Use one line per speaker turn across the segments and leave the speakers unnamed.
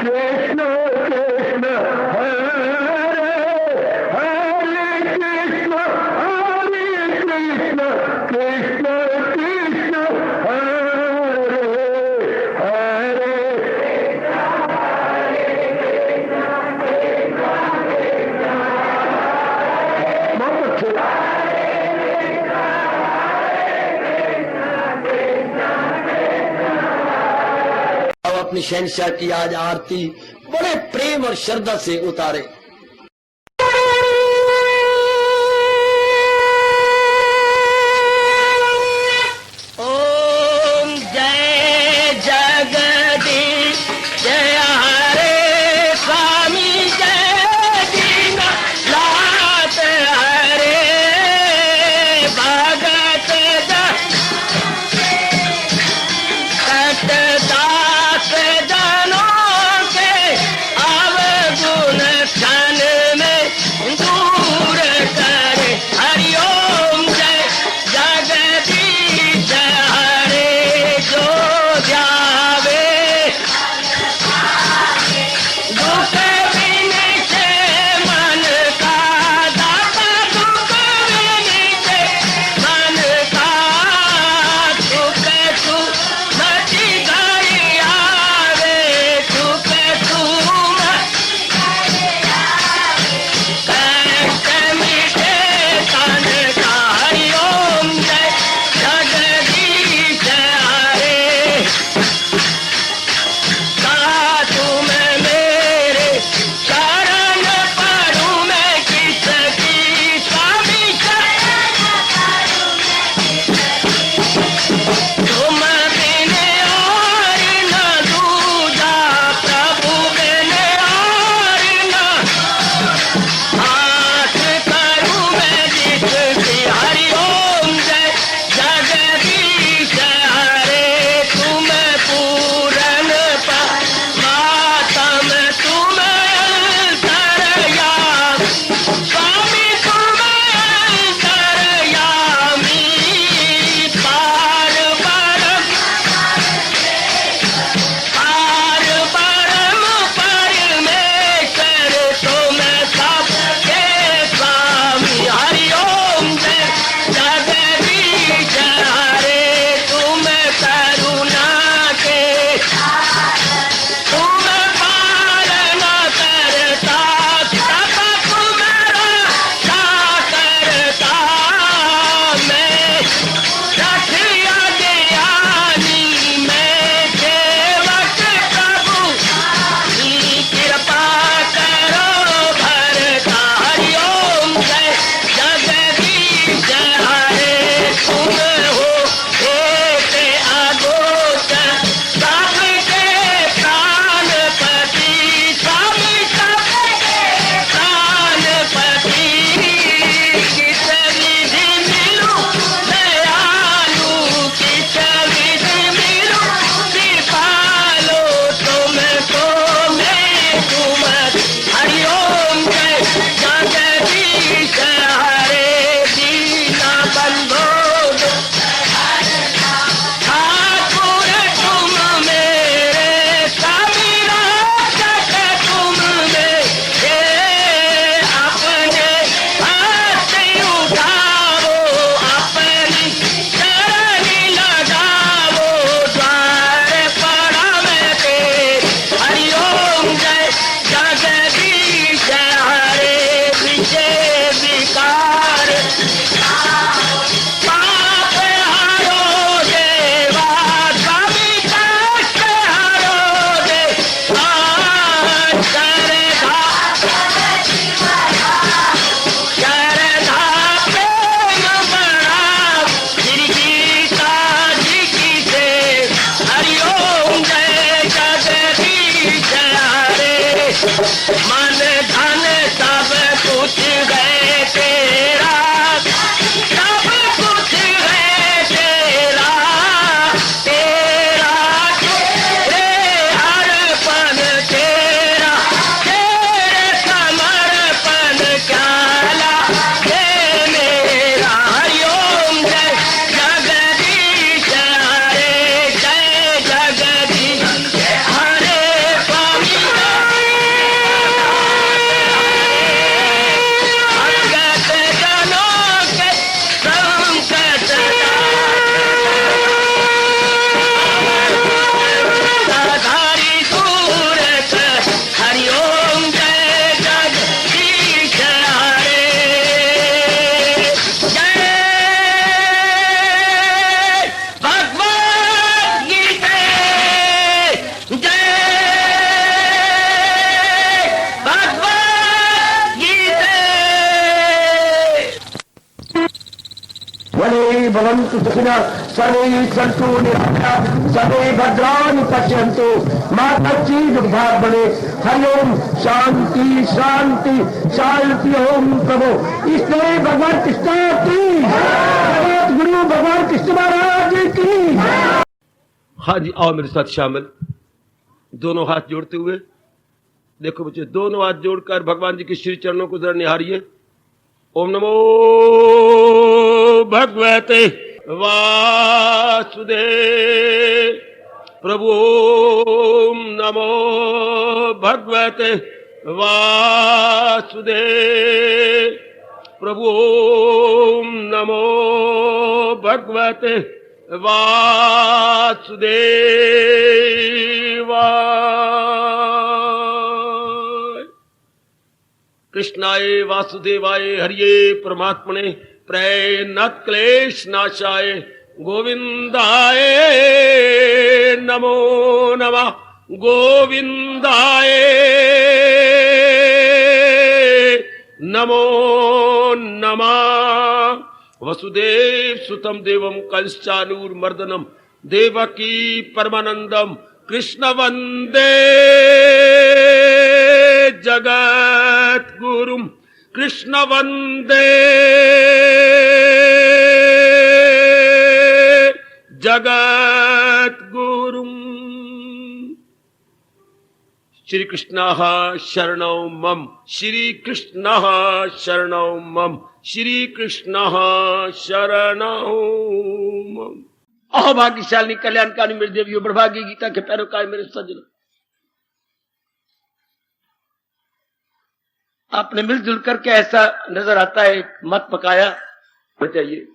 कृष्ण कृष्ण हरे हरे कृष्ण कृष्ण कृष्ण कृष्ण हरे हरे बहुत अच्छे। अब अपनी शहंशाह की आज आरती बड़े प्रेम और श्रद्धा से उतारे।
ओम जय जगदीश जय हरे स्वामी जय दीनानाथ हरे भगत दास जनों के अवगुण क्षण में दूर करे। हरिओम जय जगदीश हरे जो ध्यावे दुख विनिचे मन का दाता दुख विनिचे मन का सुख तू मची गई आवे सुख तू कष्ट मिटे तन का। हरिओम जय जगदीश हरे कहा तुम मेरे शरण पड़ूं मैं किसकी स्वामी तुम बिन और न दूजा प्रभु बिन और न हाथ करूं मैं जिसकी। हरिओम जय जगदीश हरे तुम पूरन परमात्म तुम अंतर्यामी स्वामी तुम अंतर्यामी पार परम परमेश्वर तुम सबके स्वामी। हरिओम जय जगदीश हरे तुम करुणा के तुम पालन करता सब तुम्हारा करता मैं रखिया ज्ञानी मैं सेवक प्रभु की कृपा करो भरता। हरिओम जय जगदीश हरे तुम हो एक अगोचर सबके प्राणपति स्वामी सबके प्राणपति किस विधि मिलूं दयालु किस विधि मिलूं कृपालो तुमको मैं तुम। हरिओम जय जगदीश हरे दीना बंधो ठाकुर तुम मेरे स्वामी रक्षक तुम मेरे अपने हाथ उठाओ अपनी शरण लगाओ द्वार पड़ा मैं तेरे। हरिओम जय जगदीश हरे विजय विकार पाप हरो देवा स्वामी कष्ट हरो देवा श्रद्धा प्रेम बढ़ाओ श्री गीता जी की से। हरिओम जय जगदीश हरे मन धन सब कुछ है तेरा सब कुछ है तेरा तेरा तेरे अर्पण तेरा तेरे समर्पण क्या लागे मेरा। हरिओम जय जगदीश हरे जय जगदीश हरे स्वामी
भवन्तु सुखिनः सर्वे सन्तु निरामयाः सर्वे भद्राणि पश्यन्तु मा कश्चित् दुर्भाग् भवेत्। हरि ओम शांति शांति शांति। ओम प्रभु इसलिए भगवान कृष्ण की जगत गुरु भगवान कृष्ण महाराज की।
हाँ जी, आओ मेरे साथ शामिल, दोनों हाथ जोड़ते हुए। देखो बच्चे, दोनों हाथ जोड़कर भगवान जी के श्री चरणों को जरा निहारिए। ओम नमो भगवते वासुदेव। प्रभु ओम नमो भगवते वासुदेव। प्रभु ओम नमो भगवते वासुदेवाय। कृष्णाय वासुदेवाय हरिये परमात्मने प्रेरणात् क्लेश नाशाय गोविंदाय नमो नमः। गोविंदाय नमो नमः। वसुदेव सुतम देवम कंसानूरमर्दनम देवकी परमानंदम कृष्ण वंदे जगत गुरुम। कृष्ण वंदे जगत गुरुम। श्री कृष्ण शरणौ मम। श्री कृष्ण शरणौ मम। श्री कृष्ण शरणौ मम। अहो भाग्यशाली कल्याणकारी मेरे देवियों, बड़भागी गीता के पैरोकार मेरे सज्जनों, आपने मिलजुल करके ऐसा नजर आता है एक मत पकाया चाहिए,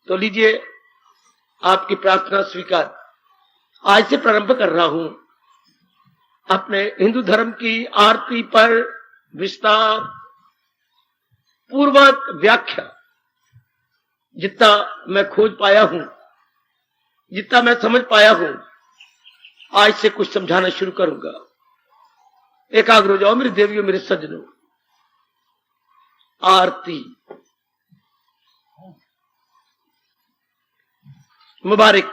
तो लीजिए आपकी प्रार्थना स्वीकार। आज से प्रारंभ कर रहा हूं अपने हिंदू धर्म की आरती पर विस्तार पूर्वक व्याख्या। जितना मैं खोज पाया हूं, जितना मैं समझ पाया हूं, आज से कुछ समझाना शुरू करूंगा। एकाग्र हो जाओ मेरे देवियों, मेरे सज्जनों। आरती मुबारक।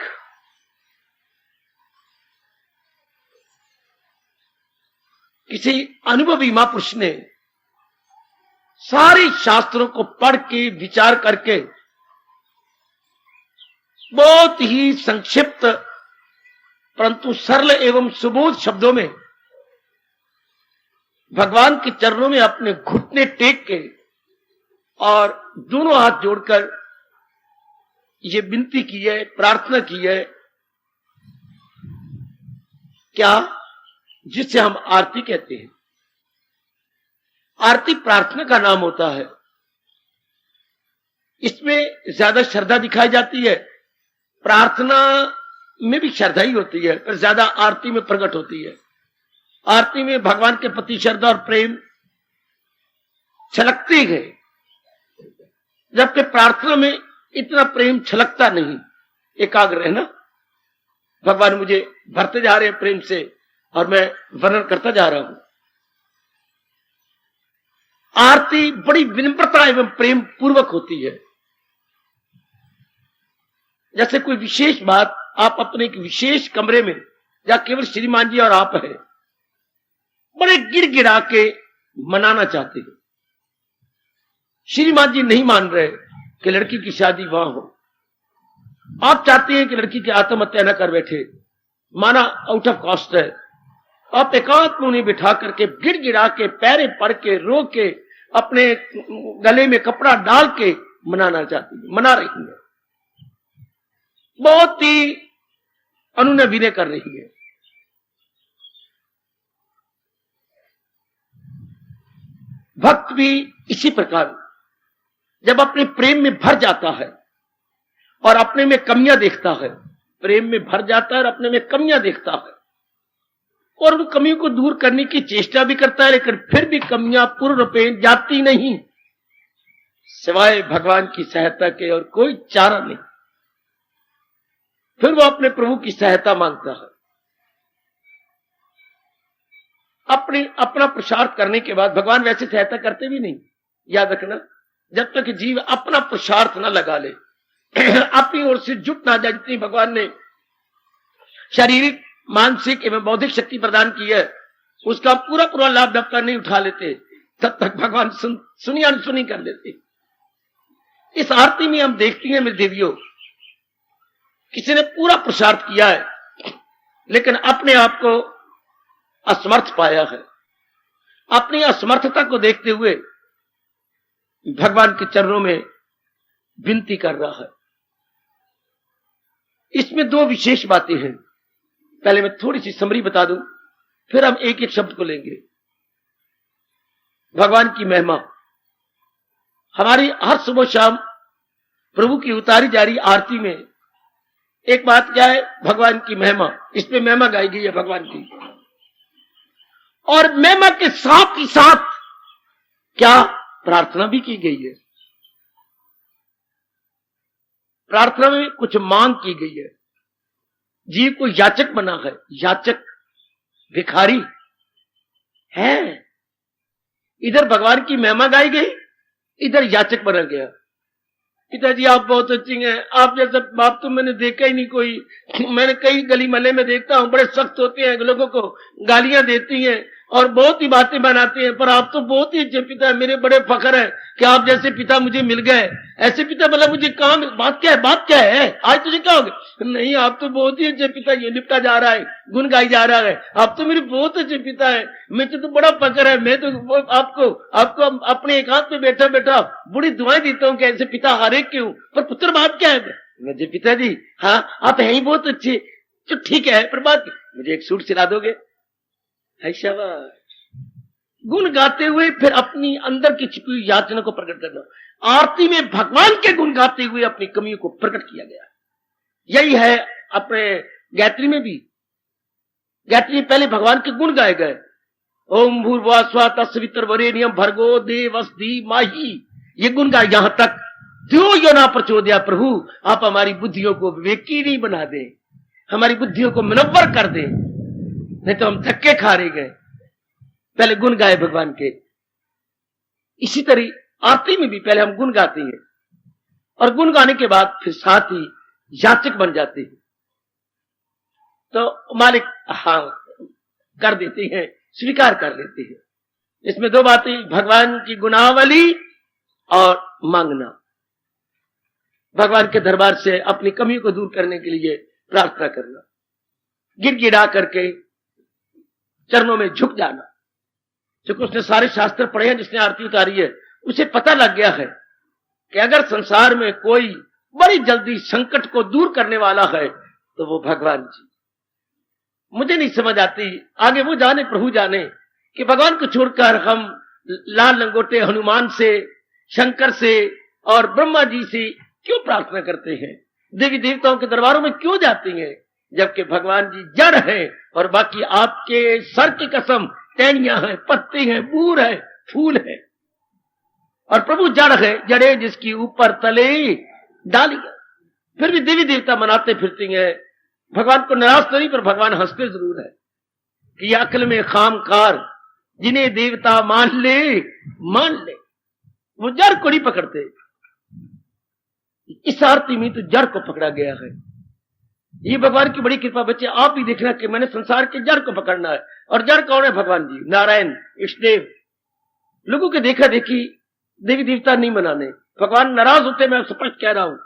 किसी अनुभवी महापुरुष ने सारे शास्त्रों को पढ़ के विचार करके बहुत ही संक्षिप्त परंतु सरल एवं सुबोध शब्दों में भगवान के चरणों में अपने घुटने टेक के और दोनों हाथ जोड़कर ये विनती की है, प्रार्थना की है, क्या, जिसे हम आरती कहते हैं। आरती प्रार्थना का नाम होता है। इसमें ज्यादा श्रद्धा दिखाई जाती है। प्रार्थना में भी श्रद्धा ही होती है, पर ज्यादा आरती में प्रकट होती है। आरती में भगवान के प्रति श्रद्धा और प्रेम छलकते हैं, जबकि प्रार्थना में इतना प्रेम छलकता नहीं। एकाग्र है ना, भगवान मुझे भरते जा रहे हैं प्रेम से और मैं वर्णन करता जा रहा हूं। आरती बड़ी विनम्रता एवं प्रेम पूर्वक होती है। जैसे कोई विशेष बात आप अपने एक विशेष कमरे में या केवल श्रीमान जी और आप है, बड़े गिड़गिड़ा के मनाना चाहते हैं। श्रीमान जी नहीं मान रहे कि लड़की की शादी वहां हो। आप चाहते हैं कि लड़की की आत्महत्या न कर बैठे, माना आउट ऑफ कॉस्ट है। आप एकांत में उन्हें बिठा करके गिड़गिड़ा के पैरे पड़ के रो के अपने गले में कपड़ा डाल के मनाना चाहती है, मना रही है, बहुत ही अनुनय विनय कर रही है। भक्त भी इसी प्रकार जब अपने प्रेम में भर जाता है और अपने में कमियां देखता है, प्रेम में भर जाता है और अपने में कमियां देखता है और उन कमियों को दूर करने की चेष्टा भी करता है, लेकिन फिर भी कमियां पूर्ण रूपेण जाती नहीं, सिवाय भगवान की सहायता के और कोई चारा नहीं। फिर वो अपने प्रभु की सहायता मांगता है। अपना प्रसार करने के बाद भगवान वैसे सहायता करते भी नहीं, याद रखना। जब तक जीव अपना पुरुषार्थ न लगा ले, अपनी ओर से जुट ना जाए। जितनी भगवान ने शारीरिक, मानसिक एवं बौद्धिक शक्ति प्रदान की है, उसका पूरा पूरा लाभ जब तक नहीं उठा लेते तब तक भगवान सुनी अनसुनी कर देते। इस आरती में हम देखती हैं मेरे देवियों, किसी ने पूरा पुरुषार्थ किया है लेकिन अपने आप को असमर्थ पाया है। अपनी असमर्थता को देखते हुए भगवान के चरणों में विनती कर रहा है। इसमें दो विशेष बातें हैं। पहले मैं थोड़ी सी समरी बता दूं, फिर हम एक एक शब्द को लेंगे। भगवान की महिमा हमारी हर सुबह शाम प्रभु की उतारी जा रही आरती में एक बात क्या है, भगवान की महिमा। इसमें महिमा गाई गई है भगवान की, और महिमा के साथ ही साथ क्या प्रार्थना भी की गई है। प्रार्थना में कुछ मांग की गई है। जीव को याचक बना है, याचक भिखारी है। इधर भगवान की महिमा गाई गई, इधर याचक बना गया। पिताजी आप बहुत अच्छी हैं, आप जैसा बाप तो मैंने देखा ही नहीं कोई। मैंने कई गली महल्ले में देखता हूं, बड़े सख्त होते हैं, लोगों को गालियां देती हैं और बहुत ही बातें बनाते हैं, पर आप तो बहुत ही अच्छे पिता है। मेरे बड़े फख्र है कि आप जैसे पिता मुझे मिल गए। ऐसे पिता मतलब मुझे काम, बात क्या है, बात क्या है, आज तुझे क्या हो गया? नहीं, आप तो बहुत ही अच्छे पिता, ये निपटा जा रहा है, गुण गाई जा रहा है, आप तो मेरे बहुत अच्छे पिता है। मुझे तो बड़ा फख्र है, मैं तो आपको अपने एकांत में बैठा बैठा बड़ी दुआएं देता हूँ कि ऐसे पिता हारे क्यों, पर पुत्र बात क्या है? मुझे पिताजी, हाँ आप है ही बहुत अच्छे, तो ठीक है, पर बात मुझे एक सूट सिला दोगे? है शाबाश। गुण गाते हुए फिर अपनी अंदर की छिपी हुई याचना को प्रकट करना। आरती में भगवान के गुण गाते हुए अपनी कमियों को प्रकट किया गया। यही है अपने गायत्री में भी। गायत्री में पहले भगवान के गुण गाए गए। ओम भूर्भुवः स्वः तत्सवितुर्वरेण्यं भर्गो देवस्य धीमहि, ये गुण गाए यहां तक। द्यो यो न प्रचोदयात्, प्रभु आप हमारी बुद्धियों को विवेकी नहीं बना दे, हमारी बुद्धियों को मुनव्वर कर दे, नहीं तो हम धक्के खा रहे गए। पहले गुण गाए भगवान के। इसी तरह आरती में भी पहले हम गुण गाते हैं और गुण गाने के बाद फिर साथ ही याचक बन जाते हैं। तो मालिक हाँ कर देते हैं, स्वीकार कर लेते हैं। इसमें दो बातें, भगवान की गुणावली और मांगना। भगवान के दरबार से अपनी कमियों को दूर करने के लिए प्रार्थना करना, गिड़गिड़ा करके चरणों में झुक जाना। क्योंकि उसने सारे शास्त्र पढ़े हैं, जिसने आरती उतारी है उसे पता लग गया है कि अगर संसार में कोई बड़ी जल्दी संकट को दूर करने वाला है तो वो भगवान जी। मुझे नहीं समझ आती, आगे वो जाने, प्रभु जाने, कि भगवान को छोड़कर हम लाल लंगोटे हनुमान से, शंकर से और ब्रह्मा जी से क्यों प्रार्थना करते हैं, देवी देवताओं के दरबारों में क्यों जाते हैं, जबकि भगवान जी जड़ है और बाकी आपके सर की कसम टहनियां हैं, पत्ते हैं, बूर है, फूल है। और प्रभु जड़ है, जड़े जिसकी ऊपर तले डालियां। फिर भी देवी देवता मनाते फिरती हैं। भगवान को नाराज तो नहीं, पर भगवान हंसते जरूर है कि अक्ल में खामकार जिन्हें देवता मान ले, मान ले। वो जड़ को नहीं पकड़ते। इस आरती में तो जड़ को पकड़ा गया है। ये भगवान की बड़ी कृपा। बच्चे आप भी देखना कि मैंने संसार के जड़ को पकड़ना है, और जड़ कौन है? भगवान जी, नारायण, इष्टदेव। लोगों के देखा देखी देवी देवता नहीं मनाने, भगवान नाराज होते, मैं स्पष्ट कह रहा हूं।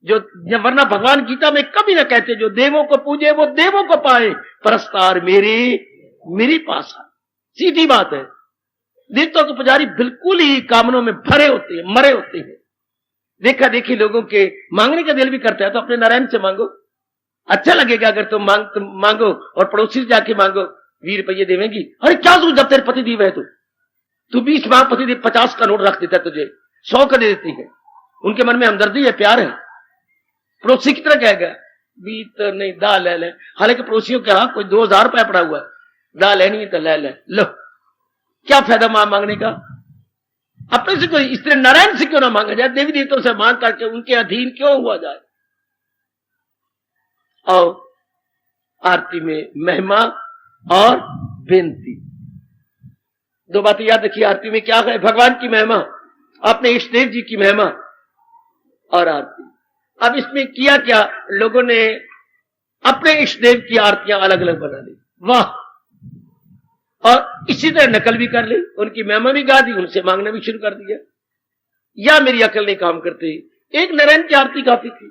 जो वरना भगवान गीता में कभी ना कहते जो देवों को पूजे वो देवों को पाए, परस्तार मेरे पास आ। सीधी बात है। देवताओं के पुजारी बिल्कुल ही कामनों में भरे होते हैं, मरे होते हैं। देखा देखी लोगों के मांगने का दिल भी करता है, तो अपने नारायण से मांगो, अच्छा लगेगा। अगर तुम मांगो और पड़ोसी से जाके मांगो, 20 रुपये देवेंगी, अरे क्या तू, जब तेरे पति दीव है तू 20 मांग, पति देव 50 का नोट रख देता, तुझे 100 का दे देती है। उनके मन में हमदर्दी है, प्यार है। पड़ोसी की तरह कहेगा 20 तो नहीं, दाल ले ले। हालांकि पड़ोसियों के यहाँ कोई 2000 रुपया पड़ा हुआ है, दाल लेनी है तो ले ले, लो। क्या फायदा मांगने का? अपने से कोई, इसलिए नारायण से क्यों ना मांगा जाए, देवी देवताओं से मांग करके उनके अधीन क्यों हुआ जाए। और आरती में महिमा और बेनती, दो बातें याद रखिए। आरती में क्या है? भगवान की महिमा, अपने इष्टदेव जी की महिमा और आरती। अब इसमें किया क्या, लोगों ने अपने इष्ट देव की आरतियां अलग अलग बना ली, वाह, और इसी तरह नकल भी कर ली, उनकी महिमा भी गा दी, उनसे मांगना भी शुरू कर दिया। या मेरी अकल नहीं काम करती, एक नारायण की आरती गाती थी,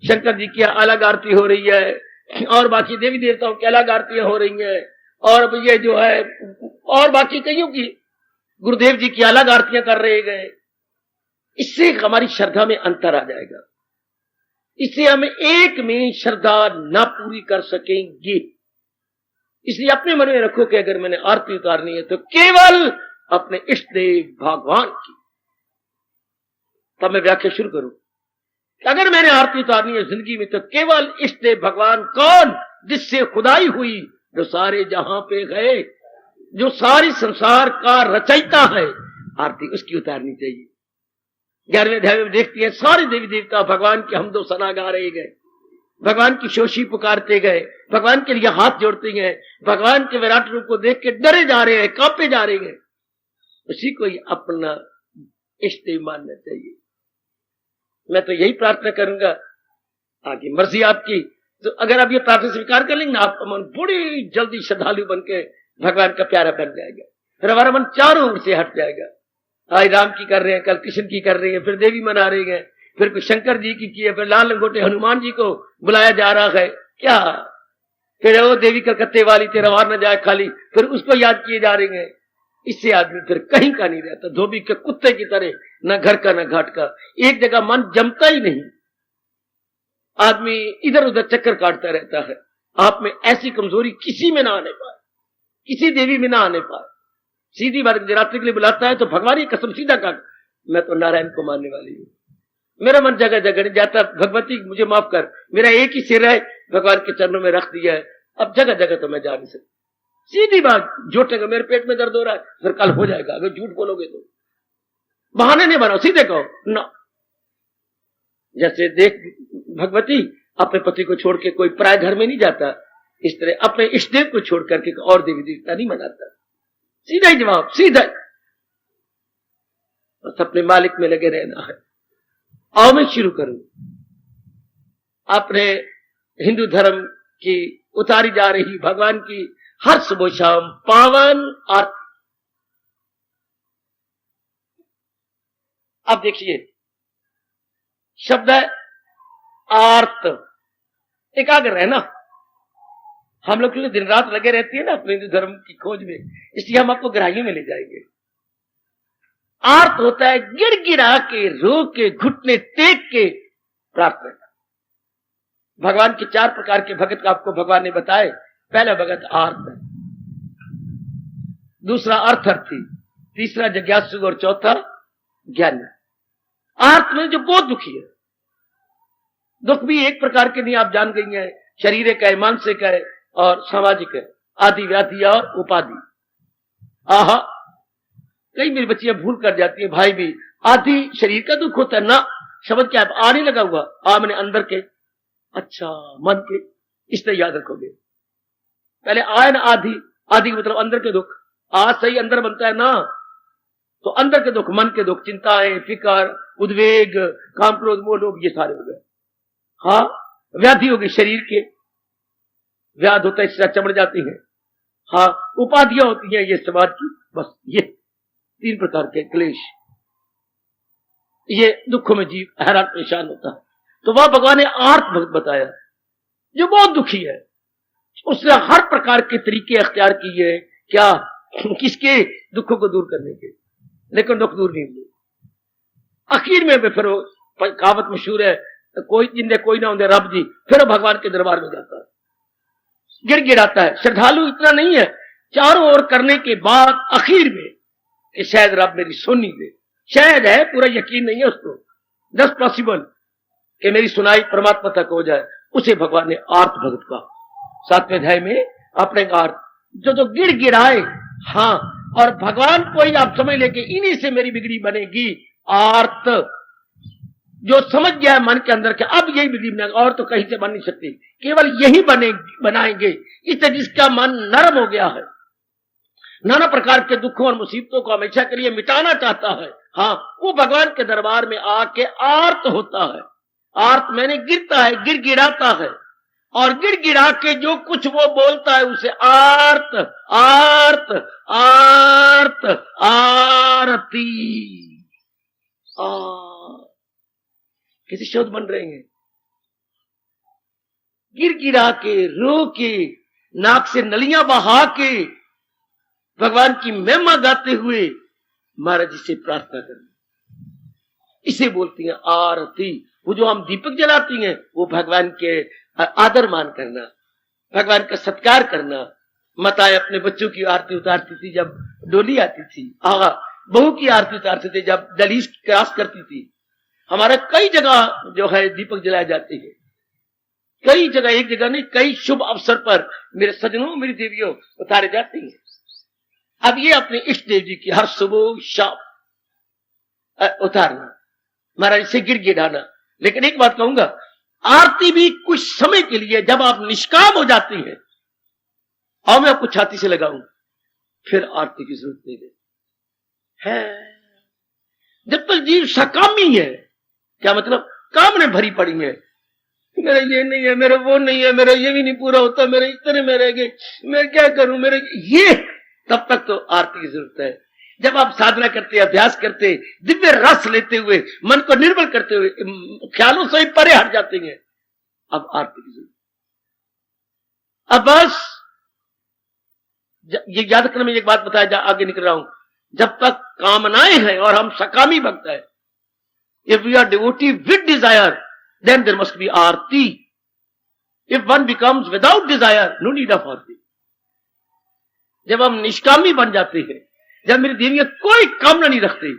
शंकर जी की अलग आरती हो रही है और बाकी देवी देवताओं की अलग आरतियां हो रही हैं, और अब ये जो है और बाकी कईयों की गुरुदेव जी की अलग आरतियां कर रहे गए। इससे हमारी श्रद्धा में अंतर आ जाएगा, इससे हम एक में श्रद्धा ना पूरी कर सकेंगे। इसलिए अपने मन में रखो कि अगर मैंने आरती उतारनी है तो केवल अपने इष्ट देव भगवान की। तब मैं व्याख्या शुरू करूं कि अगर मैंने आरती उतारनी है जिंदगी में तो केवल इष्ट देव भगवान कौन, जिससे खुदाई हुई, जो सारे जहां पे गए, जो सारी संसार का रचयिता है, आरती उसकी उतारनी चाहिए। 11वें अध्याय में देखती है सारे देवी देवता भगवान के हमदो सना गा रहे गए, भगवान की शोषी पुकारते गए, भगवान के लिए हाथ जोड़ते गए, भगवान के विराट रूप को देख के डरे जा रहे हैं, कांपे जा रहे हैं। उसी को ही अपना इष्ट देव मानना चाहिए। मैं तो यही प्रार्थना करूंगा, आगे मर्जी आपकी। तो अगर आप ये प्रार्थना स्वीकार कर लेंगे ना, आपका मन बड़ी जल्दी श्रद्धालु बन के भगवान का प्यारा बन जाएगा, फिर हमारा मन चारों ओर से हट जाएगा। आज राम की कर रहे हैं, कल कृष्ण की कर रहे हैं, फिर देवी मना रहे हैं, फिर कुछ शंकर जी की है, फिर लाल लंगोटे हनुमान जी को बुलाया जा रहा है, क्या फिर वो देवी कलकत्ते वाली तेरा वार न जाए खाली, फिर उसको याद किए जा रहे हैं। इससे आदमी फिर कहीं का नहीं रहता, धोबी के कुत्ते की तरह, न घर का न घाट का, एक जगह मन जमता ही नहीं, आदमी इधर उधर चक्कर काटता रहता है। आप में ऐसी कमजोरी किसी में ना आने पाए, किसी देवी में ना आने पाए। सीधी बात, रात्रि के लिए बुलाता है तो भगवान की कसम सीधा का, मैं तो नारायण को मानने वाली हूं, मेरा मन जगह जगह नहीं जाता, भगवती मुझे माफ कर, मेरा एक ही सिर है, भगवान के चरणों में रख दिया है, अब जगह जगह तो मैं जा नहीं सकता। सीधी बात, झूठेगा मेरे पेट में दर्द हो रहा है, फिर कल हो जाएगा, अगर झूठ बोलोगे तो। बहाने नहीं बनाओ, सीधे कहो ना। जैसे देख भगवती अपने पति को छोड़ के कोई पराय घर में नहीं जाता, इस तरह अपने इष्ट देव को छोड़ करके और देवी देवता नहीं मनाता। सीधा ही जवाब, सीधा। बस अपने मालिक में लगे रहना है। आओ मैं शुरू करूं। अपने हिंदू धर्म की उतारी जा रही भगवान की हर सुबह शाम पावन आरती। अब देखिए शब्द है आर्त, एकाग्र रहना। हम लोग दिन रात लगे रहती है ना अपने हिंदू धर्म की खोज में, इसलिए हम आपको गहराइयों में ले जाएंगे। आर्त होता है गिड़गिड़ा के, रो के, घुटने टेक के प्रार्थना। भगवान के 4 प्रकार के भगत का आपको भगवान ने बताए। पहला भगत आर्त है, दूसरा अर्थर्थी, तीसरा जिज्ञासु और चौथा ज्ञानी। आर्त में जो बहुत दुखी है, दुख भी एक प्रकार के नहीं, आप जान गई हैं, शारीरिक है, मानसिक है और सामाजिक है, आदि व्याधि और उपाधि। आहा, कई मेरी बच्चियां भूल कर जाती है, भाई भी आदि शरीर का दुख होता है ना, शब्द क्या है, आ नहीं लगा हुआ, आ मैंने अंदर के, अच्छा मन के, इस तरह याद रखोगे। पहले आए ना आदि, आदि मतलब अंदर के दुख, आज सही अंदर बनता है ना, तो अंदर के दुख, मन के दुख, चिंताएं, फिकर, उद्वेग, काम क्रोध मोह लोभ, ये सारे हो गए। हाँ, व्याधि होगी शरीर के, व्याध होता है, इससे चमड़ जाती है। हाँ, उपाधियां होती हैं ये समाज की, बस ये 3 प्रकार के क्लेश, ये दुखों में जीव हैरान परेशान होता है। तो वह भगवान ने आर्त भक्त बताया जो बहुत दुखी है, उसने हर प्रकार के तरीके अख्तियार किए, क्या किसके दुखों को दूर करने के, लेकिन दुख दूर नहीं हुए। आखिर में फिर कहावत मशहूर है, कोई जिंदे कोई ना होंगे रब जी, फिर भगवान के दरबार में जाता है, गिड़गिड़ाता है। श्रद्धालु इतना नहीं है, चारों ओर करने के बाद आखिर में कि शायद रब मेरी सुन ही दे, शायद है, पूरा यकीन नहीं है उसको, 10 पॉसिबल कि मेरी सुनाई परमात्मा तक हो जाए, उसे भगवान ने आर्त भगत का 7वें अध्याय में अपने आर्त जो गिड़गिड़ाए। हाँ, और भगवान को ही आप समझ लेके इन्हीं से मेरी बिगड़ी बनेगी। आर्त जो समझ गया है मन के अंदर के अब यही बिगड़ी बनेगा, और तो कहीं से बन नहीं सकती, केवल यही बनाएंगे। इससे जिसका मन नरम हो गया है, नाना प्रकार के दुखों और मुसीबतों को हमेशा के लिए मिटाना चाहता है, हाँ, वो भगवान के दरबार में आके आर्त होता है। आर्त मैंने गिरता है, गिड़गिड़ाता है, और गिड़गिड़ा के जो कुछ वो बोलता है उसे आर्त आर्त आर्त आरती। कैसे शब्द बन रहे हैं? गिड़गिड़ा के, रो के, नाक से नलियां बहा के भगवान की महिमा गाते हुए महाराज जी से प्रार्थना करना, इसे बोलती हैं आरती। वो जो हम दीपक जलाती हैं वो भगवान के आदर मान करना, भगवान का सत्कार करना। माताएं अपने बच्चों की आरती उतारती थी जब डोली आती थी, बहू की आरती उतारते थे जब दलीस क्रॉस करती थी। हमारा कई जगह जो है दीपक जलाए जाते हैं, कई जगह, एक जगह नहीं, कई शुभ अवसर पर मेरे सजनों, मेरी देवियों उतारे जाते हैं। अब ये अपने इष्ट देव जी की हर सुबह शाम उतारना, महाराज से गिड़गिड़ाना। लेकिन एक बात कहूंगा, आरती भी कुछ समय के लिए, जब आप निष्काम हो जाती हैं, और मैं आपको छाती से लगाऊं, फिर आरती की जरूरत नहीं है। जब तक जीव सकामी है, क्या मतलब, काम में भरी पड़ी है, मेरा ये नहीं है, मेरा वो नहीं है, मेरा ये भी नहीं पूरा होता, मेरे इतने में रह गए, मैं क्या करूं, मेरे ये, तब तक तो आरती की जरूरत है। जब आप साधना करते, अभ्यास करते, दिव्य रस लेते हुए, मन को निर्मल करते हुए, ख्यालों से ही परे हट जाते हैं, अब आरती की जरूरत। अब बस ये याद करने में एक बात बताया, आगे निकल रहा हूं, जब तक कामनाएं हैं और हम सकामी भक्त है, if we are devotee with desire, then there must be aarti. if one becomes without desire, no need of aarti. जब हम निष्कामी बन जाते हैं, जब मेरी देवियां कोई कामना नहीं रखती,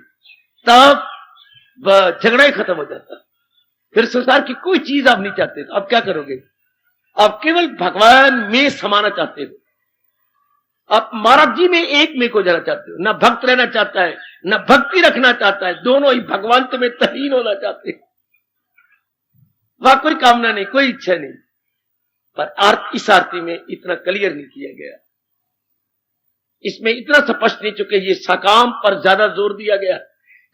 तब झगड़ा ही खत्म हो जाता। फिर संसार की कोई चीज आप नहीं चाहते, तो अब क्या करोगे? आप केवल भगवान में समाना चाहते हो, आप महाराज जी में एक में को जाना चाहते हो। ना भक्त रहना चाहता है, ना भक्ति रखना चाहता है, दोनों ही भगवंत में तहीन होना चाहते हैं। वहां कोई कामना नहीं, कोई इच्छा नहीं। पर इस आरती में इतना क्लियर नहीं किया गया, इसमें इतना स्पष्ट नहीं, चुके ये सकाम पर ज्यादा जोर दिया गया,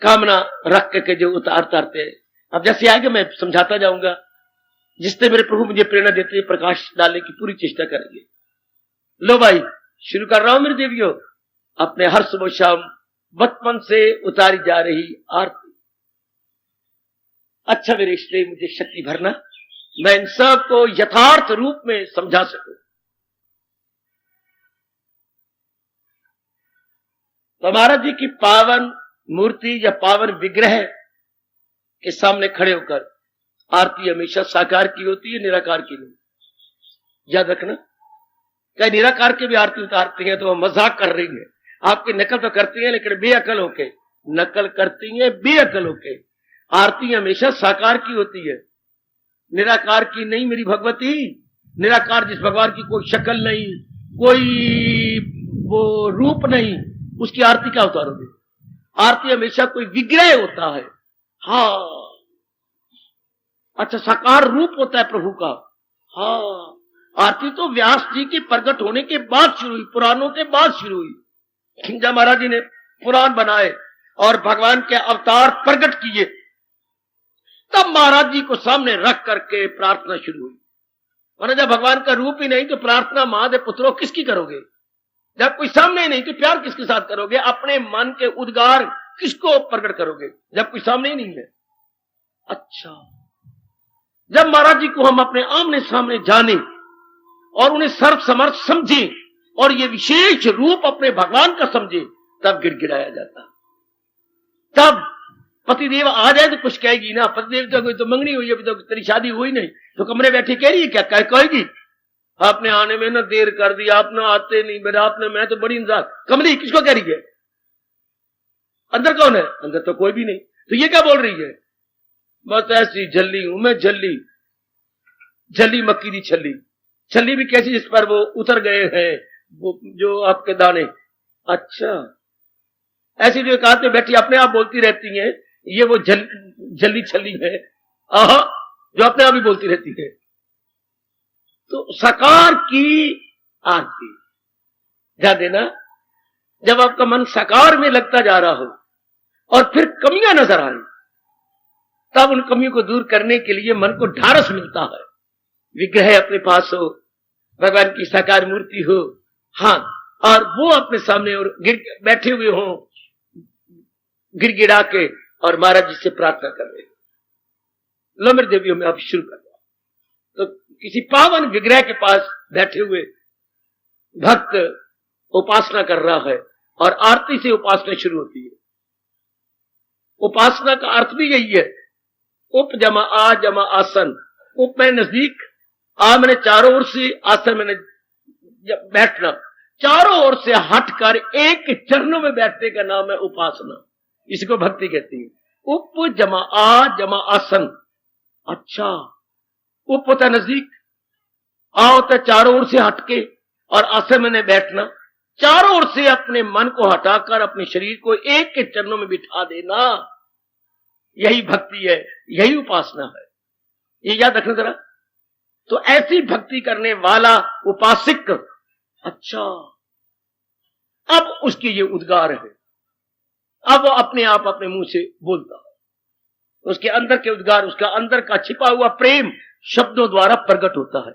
कामना रख के जो उतारते हैं। अब जैसे आगे मैं समझाता जाऊंगा, जिससे मेरे प्रभु मुझे प्रेरणा देते हैं, प्रकाश डालने की पूरी चेष्टा करेंगे। लो भाई, शुरू कर रहा हूं मेरी देवियों, अपने हर सुबह शाम बचपन से उतारी जा रही आरती। अच्छा मेरे इसलिए मुझे शक्ति भरना, मैं इन सब को यथार्थ रूप में समझा सकूं। तो महाराज जी की पावन मूर्ति या पावन विग्रह के सामने खड़े होकर आरती हमेशा साकार की होती है, निराकार की नहीं। याद रखना, कई निराकार के भी आरती उतारती हैं तो वो मजाक कर रही है, आपकी नकल तो करती हैं लेकिन बेअकल होके नकल करती हैं, बेअकल होके। आरती हमेशा साकार की होती है, निराकार की नहीं मेरी भगवती। निराकार जिस भगवान की कोई शक्ल नहीं, कोई वो रूप नहीं, उसकी आरती क्या उतारोगे? आरती हमेशा कोई विग्रह होता है। हाँ, अच्छा, साकार रूप होता है प्रभु का। हाँ, आरती तो व्यास जी के प्रकट होने के बाद शुरू हुई, पुराणों के बाद शुरू हुई। जब महाराज जी ने पुराण बनाए और भगवान के अवतार प्रकट किए, तब महाराज जी को सामने रख करके प्रार्थना शुरू हुई। वरना जब भगवान का रूप ही नहीं तो प्रार्थना महादेव पुत्रों किसकी करोगे? जब कोई सामने ही नहीं तो प्यार किसके साथ करोगे? अपने मन के उद्गार किसको प्रकट करोगे जब कोई सामने ही नहीं है? अच्छा, जब महाराज जी को हम अपने आमने सामने जाने और उन्हें सर्व समर्थ समझे और ये विशेष रूप अपने भगवान का समझे, तब गिड़गिड़ाया जाता। तब पतिदेव आ जाए तो कुछ कहेगी ना, पतिदेव तो कोई तो मंगनी हुई, अभी तो तेरी शादी हुई नहीं, तो कमरे बैठे कह रही है क्या? कहेगी आपने आने में ना देर कर दी, आप ना आते नहीं, मेरा आपने, मैं तो बड़ी इंतजार। कमली किसको कह रही है? अंदर कौन है? अंदर तो कोई भी नहीं, तो ये क्या बोल रही है? बस ऐसी झल्ली हूं मैं, झल्ली मक्की दी छल्ली। छल्ली भी कैसी, जिस पर वो उतर गए हैं वो जो आपके दाने। अच्छा, ऐसी जो एकांत में बैठी अपने आप बोलती रहती हैं, ये वो झल्ली छल्ली है, आहा, जो अपने आप ही बोलती रहती है। तो साकार की आरती ध्यान देना, जब आपका मन साकार में लगता जा रहा हो और फिर कमियां नजर आए, तब उन कमियों को दूर करने के लिए मन को ढारस मिलता है। विग्रह अपने पास हो, भगवान की साकार मूर्ति हो, हाँ, और वो अपने सामने और बैठे हुए हों गिड़गिड़ा के और महाराज जी से प्रार्थना कर रहे। लो मेरे देवियों में अब शुरू कर दो। तो किसी पावन विग्रह के पास बैठे हुए भक्त उपासना कर रहा है और आरती से उपासना शुरू होती है। उपासना का अर्थ भी यही है, उप जमा आ जमा आसन। उप में नजदीक, आ मैंने चारों ओर से, आसन मैंने बैठना, चारों ओर से हटकर एक चरणों में बैठने का नाम है उपासना। इसको भक्ति कहती है। उप जमा आ जमा आसन। अच्छा, उप होता है नजदीक, आ होता है चारों ओर से हटके, और आसन में बैठना, चारों ओर से अपने मन को हटाकर अपने शरीर को एक के चरणों में बिठा देना, यही भक्ति है, यही उपासना है। ये याद रखना जरा। तो ऐसी भक्ति करने वाला उपासक, अच्छा, अब उसके ये उद्गार है, अब वो अपने आप अपने मुंह से बोलता है। उसके अंदर के उद्गार, उसका अंदर का छिपा हुआ प्रेम शब्दों द्वारा प्रकट होता है।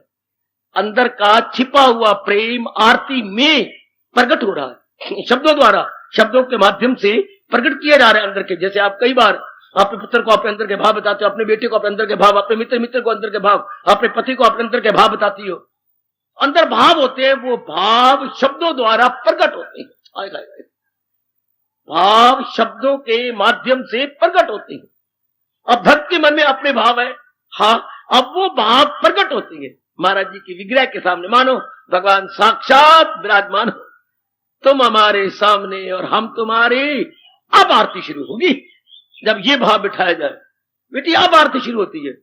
अंदर का छिपा हुआ प्रेम आरती में प्रकट हो रहा है, शब्दों द्वारा, शब्दों के माध्यम से प्रकट किए जा रहे हैं अंदर के। जैसे आप कई बार अपने पुत्र को अपने अंदर के भाव बताते हो, अपने बेटे को अपने अंदर के भाव, अपने मित्र को अंदर के भाव, अपने पति को अपने अंदर के भाव बताती हो। अंदर भाव होते हैं, वो भाव शब्दों द्वारा प्रकट होते हैं। भाव शब्दों के माध्यम से प्रकट होते हैं। अब भक्त के मन में अपने भाव है, हाँ, अब वो भाव प्रकट होती है महाराज जी की विग्रह के सामने। मानो भगवान साक्षात विराजमान हो, तुम हमारे सामने और हम तुम्हारे। अब आरती शुरू होगी जब ये भाव बिठाया जाए। बेटी अब आरती शुरू होती है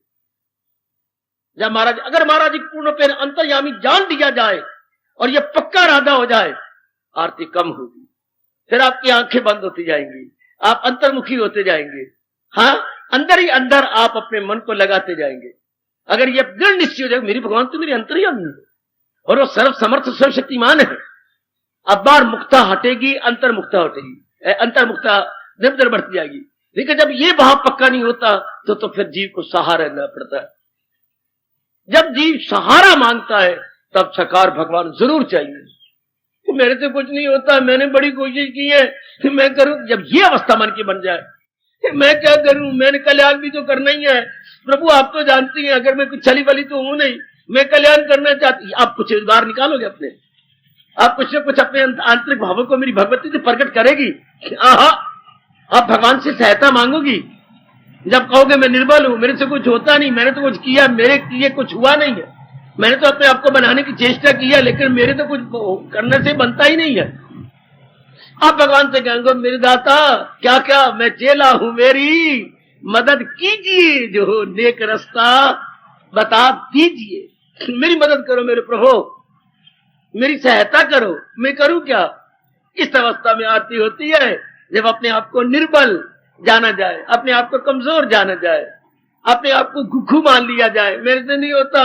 जब महाराज, अगर महाराज जी पूर्ण पेड़ अंतर्यामी जान दिया जाए और ये पक्का राधा हो जाए, आरती कम होगी, फिर आपकी आंखें बंद होती जाएंगी, आप अंतर्मुखी होते जाएंगे। हाँ, अंदर ही अंदर आप अपने मन को लगाते जाएंगे। अगर ये दृढ़ निश्चय हो जाए, मेरी भगवान तो मेरी अंतर्यामी है और वो सर्व समर्थ सर्वशक्तिमान है। अब बार मुक्ता हटेगी, अंतर्मुक्ता हटेगी, अंतर्मुक्ता दिन दिन बढ़ती जाएगी। लेकिन जब ये भाव पक्का नहीं होता तो फिर जीव को सहारा लेना पड़ता है। जब जीव सहारा मांगता है तब साकार भगवान जरूर चाहिए। तो मेरे से कुछ नहीं होता, मैंने बड़ी कोशिश की है, फिर मैं करूं। जब ये अवस्था मन की बन जाए, मैं क्या करूं, मैंने कल्याण भी तो करना ही है। प्रभु आप तो जानती हैं, अगर मैं कुछ छली वली तो हूं नहीं, मैं कल्याण करना चाहती। आप कुछ बाहर निकालोगे अपने, आप कुछ न कुछ अपने आंतरिक भावों को मेरी भगवती से प्रकट करेगी। आप भगवान से सहायता मांगोगी। जब कहोगे मैं निर्बल हूं, मेरे से कुछ होता नहीं, मैंने तो कुछ किया, मेरे लिए कुछ हुआ नहीं है, मैंने तो अपने आप को बनाने की चेष्टा की है, लेकिन मेरे तो कुछ करने से बनता ही नहीं है। आप भगवान से कहेंगे मेरे दाता क्या क्या मैं चेला हूं, मेरी मदद कीजिए, जो नेक रास्ता बता दीजिए, मेरी मदद करो मेरे प्रभु, मेरी सहायता करो, मैं करूं क्या। इस अवस्था में आरती होती है जब अपने आप को निर्बल जाना जाए, अपने आप को कमजोर जाना जाए, अपने आप को घुघू मान लिया जाए, मेरे से नहीं होता,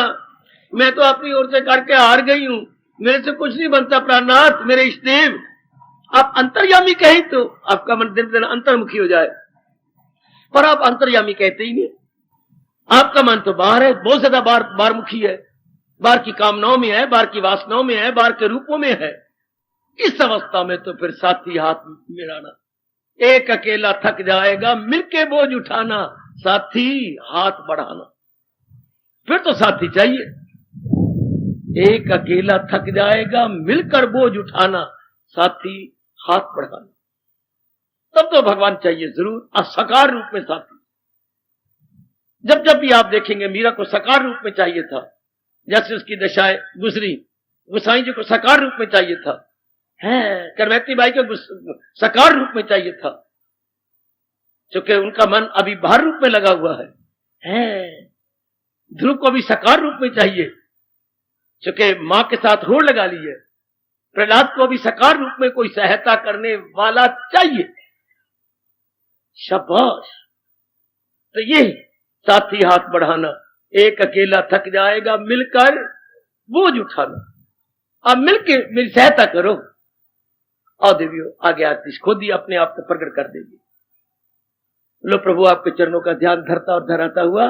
मैं तो अपनी ओर से करके हार गई हूं, मेरे से कुछ नहीं बनता प्राणनाथ मेरे इष्टदेव। आप अंतर्यामी कहें तो आपका मन दिन दिन अंतर्मुखी हो जाए, पर आप अंतर्यामी कहते ही नहीं। आपका मन तो बाहर है, बहुत ज्यादा बाहर मुखी है, बाहर की कामनाओं में है, बाहर की वासनाओं में है, बाहर के रूपों में है। इस अवस्था में तो फिर साथी हाथ मिलाना, एक अकेला थक जाएगा मिलके बोझ उठाना, साथी हाथ बढ़ाना। फिर तो साथी चाहिए। एक अकेला थक जाएगा मिलकर बोझ उठाना, साथी हाथ बढ़ाना। तब तो भगवान चाहिए जरूर, साकार रूप में साथी। जब जब भी आप देखेंगे मीरा को साकार रूप में चाहिए था, जैसे उसकी दशाएं गुजरी, गोसाई जी को साकार रूप में चाहिए था, है करवैती बाई को साकार रूप में चाहिए था, क्योंकि उनका मन अभी बाहर रूप में लगा हुआ है। ध्रुव को भी साकार रूप में चाहिए, क्योंकि मां के साथ होड़ लगा ली है। प्रहलाद को भी साकार रूप में कोई सहायता करने वाला चाहिए। शाबाश। तो ये साथी हाथ बढ़ाना, एक अकेला थक जाएगा मिलकर बोझ उठाना। अब मिलके मेरी सहायता करो। और देवियों आगे आती खुद ही अपने आप को प्रकट कर देगी। लो प्रभु आपके चरणों का ध्यान धरता और धराता हुआ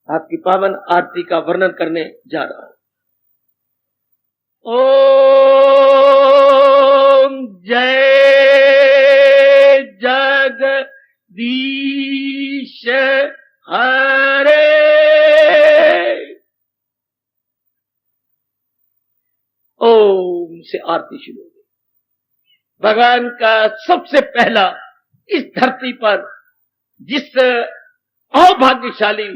आपकी पावन आरती का वर्णन करने जा रहा हूं। ओम जय जगदीश हरे। ओम से आरती शुरू हो गई। भगवान का सबसे पहला इस धरती पर जिस अभाग्यशाली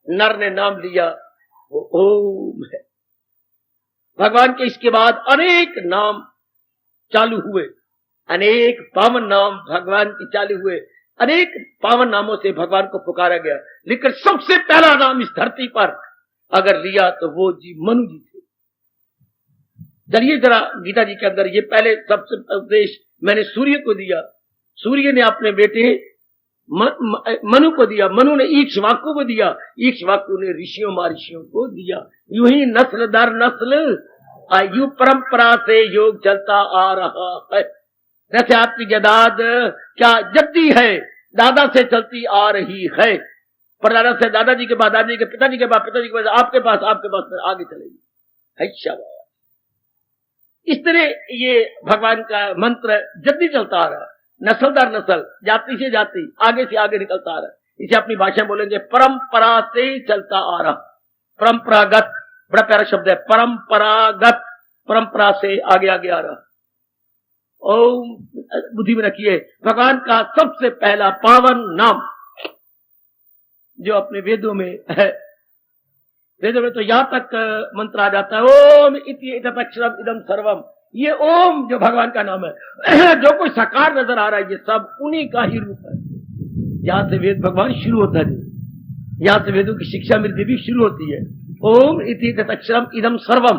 नर ने नाम लिया वो ओम है। भगवान के इसके बाद अनेक नाम चालू हुए, अनेक पावन नाम भगवान के चालू हुए, अनेक पावन नामों से भगवान को पुकारा गया, लेकिन सबसे पहला नाम इस धरती पर अगर लिया तो वो जी मनु जी थे। चलिए जरा गीता जी के अंदर ये पहले सबसे उपदेश मैंने सूर्य को दिया, सूर्य ने अपने बेटे मनु को दिया, मनु ने ईक्ष्वाकु को दिया, ईक्ष्वाकु ने ऋषियों महर्षियों को दिया। यूं ही नस्ल दर नस्ल आयु परंपरा से योग चलता आ रहा है। जैसे आपकी जदाद क्या जद्दी है, दादा से चलती आ रही है, परदादा से दादाजी के बाद दादाजी के पिताजी के बाद पिताजी के बाद आपके पास आगे चलेगी। इस तरह ये भगवान का मंत्र जद्दी चलता आ रहा है, नस्ल दर नस्ल, जाति से जाति, आगे से आगे निकलता आ रहा है। इसे अपनी भाषा में बोलेंगे परंपरा से चलता आ रहा। परंपरागत बड़ा प्यारा शब्द है, परंपरागत, परंपरा से आगे आगे आ रहा। ओम बुद्धि में रखिए, भगवान का सबसे पहला पावन नाम जो अपने वेदों में है, वेदों में तो यहां तक मंत्र आ जाता है ओम इति इदमक्षरम इदम सर्वम। ये ओम जो भगवान का नाम है, जो कोई साकार नजर आ रहा है, ये सब उन्हीं का ही रूप है। यहां से वेद भगवान शुरू होता है, यहां से वेदों की शिक्षा मेरी भी शुरू होती है। ओम इति तत्क्षरम इदम सर्वम।